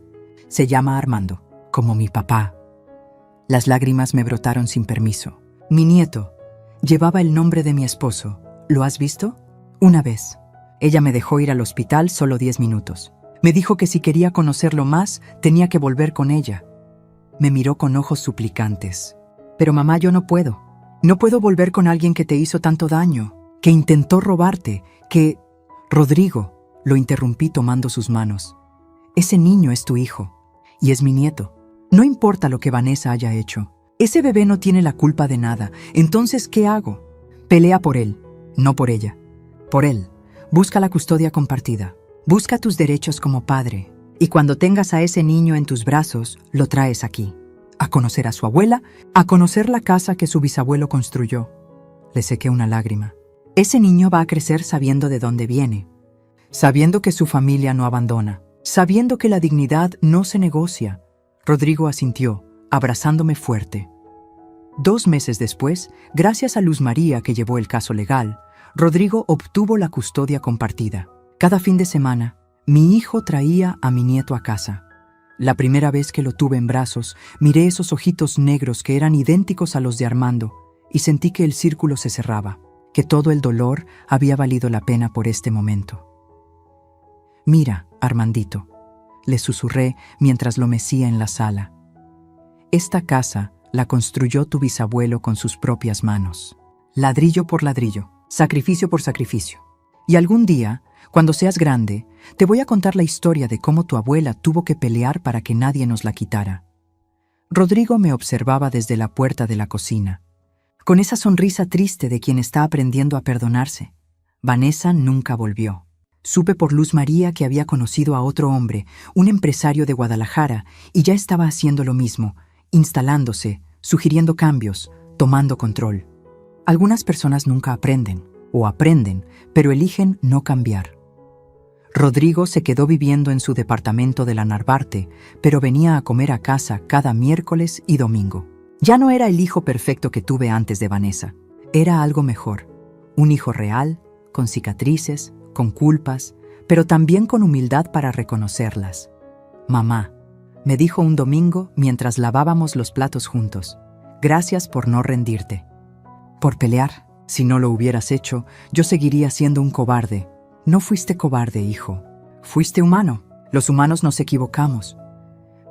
Se llama Armando, como mi papá». Las lágrimas me brotaron sin permiso. «Mi nieto. Llevaba el nombre de mi esposo. ¿Lo has visto?» «Una vez. Ella me dejó ir al hospital solo 10 minutos. Me dijo que si quería conocerlo más, tenía que volver con ella». Me miró con ojos suplicantes. «Pero mamá, yo no puedo. No puedo volver con alguien que te hizo tanto daño, que intentó robarte, que...» «Rodrigo», lo interrumpí tomando sus manos. «Ese niño es tu hijo, y es mi nieto. No importa lo que Vanessa haya hecho. Ese bebé no tiene la culpa de nada. Entonces, ¿qué hago? Pelea por él, no por ella. Por él. Busca la custodia compartida. Busca tus derechos como padre. Y cuando tengas a ese niño en tus brazos, lo traes aquí. A conocer a su abuela, a conocer la casa que su bisabuelo construyó». Le sequé una lágrima. «Ese niño va a crecer sabiendo de dónde viene, sabiendo que su familia no abandona, sabiendo que la dignidad no se negocia». Rodrigo asintió, abrazándome fuerte. 2 meses después, gracias a Luz María que llevó el caso legal, Rodrigo obtuvo la custodia compartida. Cada fin de semana, mi hijo traía a mi nieto a casa. La primera vez que lo tuve en brazos, miré esos ojitos negros que eran idénticos a los de Armando y sentí que el círculo se cerraba, que todo el dolor había valido la pena por este momento. «Mira, Armandito», le susurré mientras lo mecía en la sala. «Esta casa la construyó tu bisabuelo con sus propias manos, ladrillo por ladrillo, sacrificio por sacrificio. Y algún día, cuando seas grande, te voy a contar la historia de cómo tu abuela tuvo que pelear para que nadie nos la quitara». Rodrigo me observaba desde la puerta de la cocina, con esa sonrisa triste de quien está aprendiendo a perdonarse. Vanessa nunca volvió. Supe por Luz María que había conocido a otro hombre, un empresario de Guadalajara, y ya estaba haciendo lo mismo, instalándose, sugiriendo cambios, tomando control. Algunas personas nunca aprenden, o aprenden, pero eligen no cambiar. Rodrigo se quedó viviendo en su departamento de la Narvarte, pero venía a comer a casa cada miércoles y domingo. Ya no era el hijo perfecto que tuve antes de Vanessa. Era algo mejor. Un hijo real, con cicatrices, con culpas, pero también con humildad para reconocerlas. «Mamá», me dijo un domingo mientras lavábamos los platos juntos, «gracias por no rendirte. Por pelear. Si no lo hubieras hecho, yo seguiría siendo un cobarde». «No fuiste cobarde, hijo. Fuiste humano. Los humanos nos equivocamos».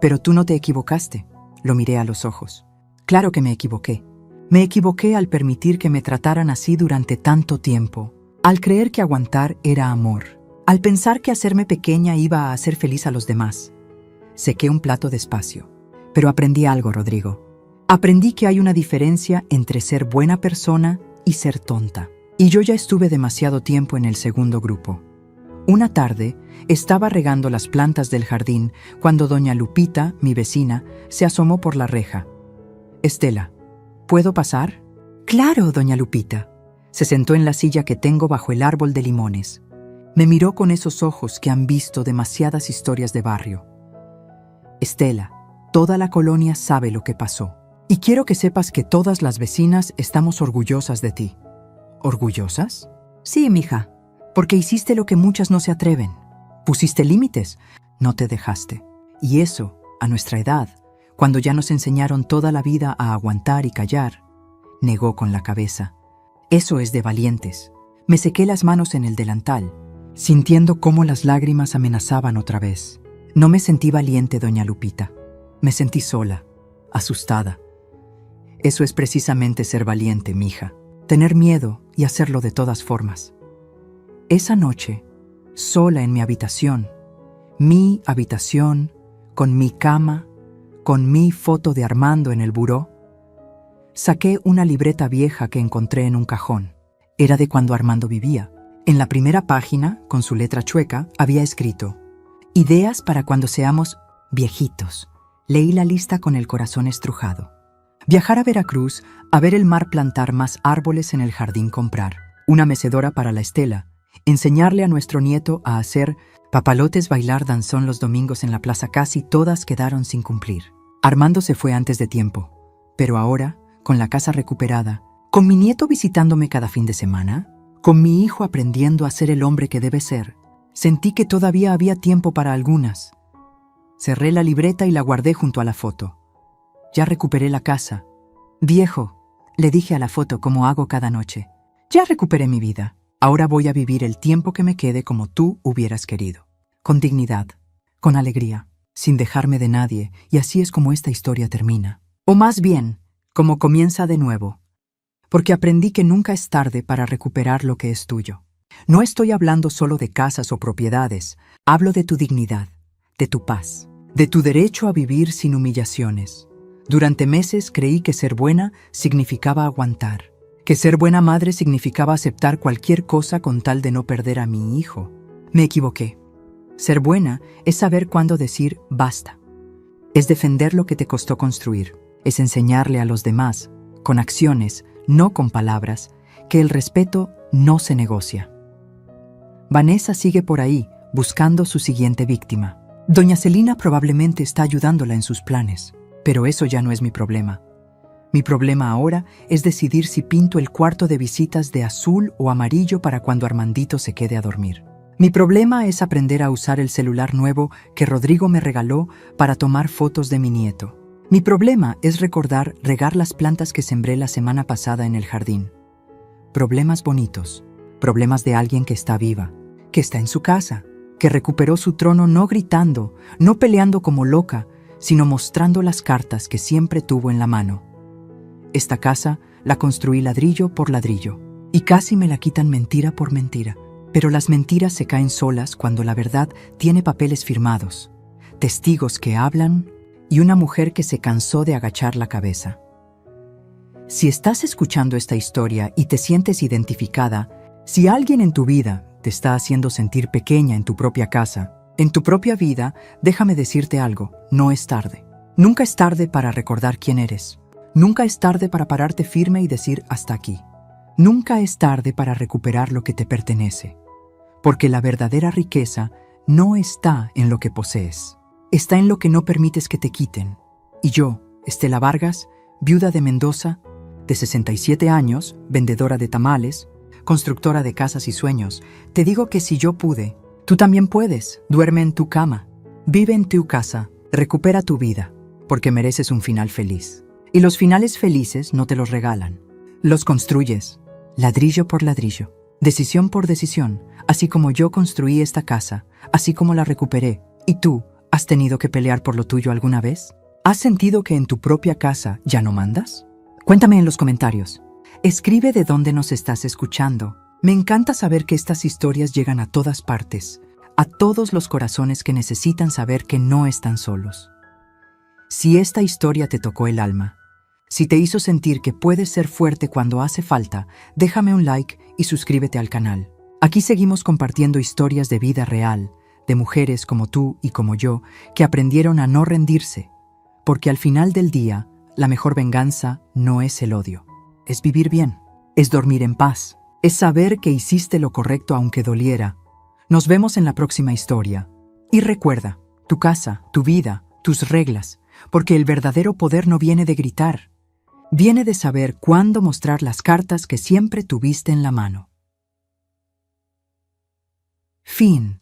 «Pero tú no te equivocaste». Lo miré a los ojos. «Claro que me equivoqué. Me equivoqué al permitir que me trataran así durante tanto tiempo. Al creer que aguantar era amor, Al pensar que hacerme pequeña iba a hacer feliz a los demás, sequé un plato despacio. Pero aprendí algo, Rodrigo. Aprendí que hay una diferencia entre ser buena persona y ser tonta. Y yo ya estuve demasiado tiempo en el segundo grupo. Una tarde, estaba regando las plantas del jardín cuando doña Lupita, mi vecina, se asomó por la reja. «Estela, ¿puedo pasar?» «Claro, doña Lupita». Se sentó en la silla que tengo bajo el árbol de limones. Me miró con esos ojos que han visto demasiadas historias de barrio. «Estela, toda la colonia sabe lo que pasó. Y quiero que sepas que todas las vecinas estamos orgullosas de ti». ¿Orgullosas? Sí, mija, porque hiciste lo que muchas no se atreven. Pusiste límites, no te dejaste. Y eso, a nuestra edad, cuando ya nos enseñaron toda la vida a aguantar y callar, negó con la cabeza. Eso es de valientes. Me sequé las manos en el delantal, sintiendo cómo las lágrimas amenazaban otra vez. No me sentí valiente, doña Lupita. Me sentí sola, asustada. Eso es precisamente ser valiente, mija. Tener miedo y hacerlo de todas formas. Esa noche, sola en mi habitación, con mi cama, con mi foto de Armando en el buró, saqué una libreta vieja que encontré en un cajón. Era de cuando Armando vivía. En la primera página, con su letra chueca, había escrito: «Ideas para cuando seamos viejitos». Leí la lista con el corazón estrujado. Viajar a Veracruz, a ver el mar, plantar más árboles en el jardín, comprar una mecedora para la Estela, enseñarle a nuestro nieto a hacer papalotes, bailar danzón los domingos en la plaza. Casi todas quedaron sin cumplir. Armando se fue antes de tiempo, pero ahora, con la casa recuperada, con mi nieto visitándome cada fin de semana, con mi hijo aprendiendo a ser el hombre que debe ser, sentí que todavía había tiempo para algunas. Cerré la libreta y la guardé junto a la foto. Ya recuperé la casa. «Viejo», le dije a la foto como hago cada noche, «ya recuperé mi vida. Ahora voy a vivir el tiempo que me quede como tú hubieras querido. Con dignidad, con alegría, sin dejarme de nadie, y así es como esta historia termina. O más bien, como comienza de nuevo. Porque aprendí que nunca es tarde para recuperar lo que es tuyo. No estoy hablando solo de casas o propiedades, hablo de tu dignidad, de tu paz, de tu derecho a vivir sin humillaciones. Durante meses creí que ser buena significaba aguantar, que ser buena madre significaba aceptar cualquier cosa con tal de no perder a mi hijo. Me equivoqué. Ser buena es saber cuándo decir basta. Es defender lo que te costó construir. Es enseñarle a los demás, con acciones, no con palabras, que el respeto no se negocia. Vanessa sigue por ahí, buscando su siguiente víctima. Doña Celina probablemente está ayudándola en sus planes. Pero eso ya no es mi problema. Mi problema ahora es decidir si pinto el cuarto de visitas de azul o amarillo para cuando Armandito se quede a dormir. Mi problema es aprender a usar el celular nuevo que Rodrigo me regaló para tomar fotos de mi nieto. Mi problema es recordar regar las plantas que sembré la semana pasada en el jardín. Problemas bonitos, problemas de alguien que está viva, que está en su casa, que recuperó su trono no gritando, no peleando como loca, sino mostrando las cartas que siempre tuvo en la mano. Esta casa la construí ladrillo por ladrillo, y casi me la quitan mentira por mentira. Pero las mentiras se caen solas cuando la verdad tiene papeles firmados, testigos que hablan y una mujer que se cansó de agachar la cabeza. Si estás escuchando esta historia y te sientes identificada, si alguien en tu vida te está haciendo sentir pequeña en tu propia casa, en tu propia vida, déjame decirte algo, no es tarde. Nunca es tarde para recordar quién eres. Nunca es tarde para pararte firme y decir hasta aquí. Nunca es tarde para recuperar lo que te pertenece. Porque la verdadera riqueza no está en lo que posees. Está en lo que no permites que te quiten. Y yo, Estela Vargas, viuda de Mendoza, de 67 años, vendedora de tamales, constructora de casas y sueños, te digo que si yo pude, tú también puedes. Duerme en tu cama, vive en tu casa, recupera tu vida, porque mereces un final feliz. Y los finales felices no te los regalan, los construyes, ladrillo por ladrillo, decisión por decisión, así como yo construí esta casa, así como la recuperé. ¿Y tú, has tenido que pelear por lo tuyo alguna vez? ¿Has sentido que en tu propia casa ya no mandas? Cuéntame en los comentarios. Escribe de dónde nos estás escuchando. Me encanta saber que estas historias llegan a todas partes, a todos los corazones que necesitan saber que no están solos. Si esta historia te tocó el alma, si te hizo sentir que puedes ser fuerte cuando hace falta, déjame un like y suscríbete al canal. Aquí seguimos compartiendo historias de vida real, de mujeres como tú y como yo, que aprendieron a no rendirse, porque al final del día, la mejor venganza no es el odio, es vivir bien, es dormir en paz, es saber que hiciste lo correcto aunque doliera. Nos vemos en la próxima historia. Y recuerda, tu casa, tu vida, tus reglas, porque el verdadero poder no viene de gritar, viene de saber cuándo mostrar las cartas que siempre tuviste en la mano. Fin.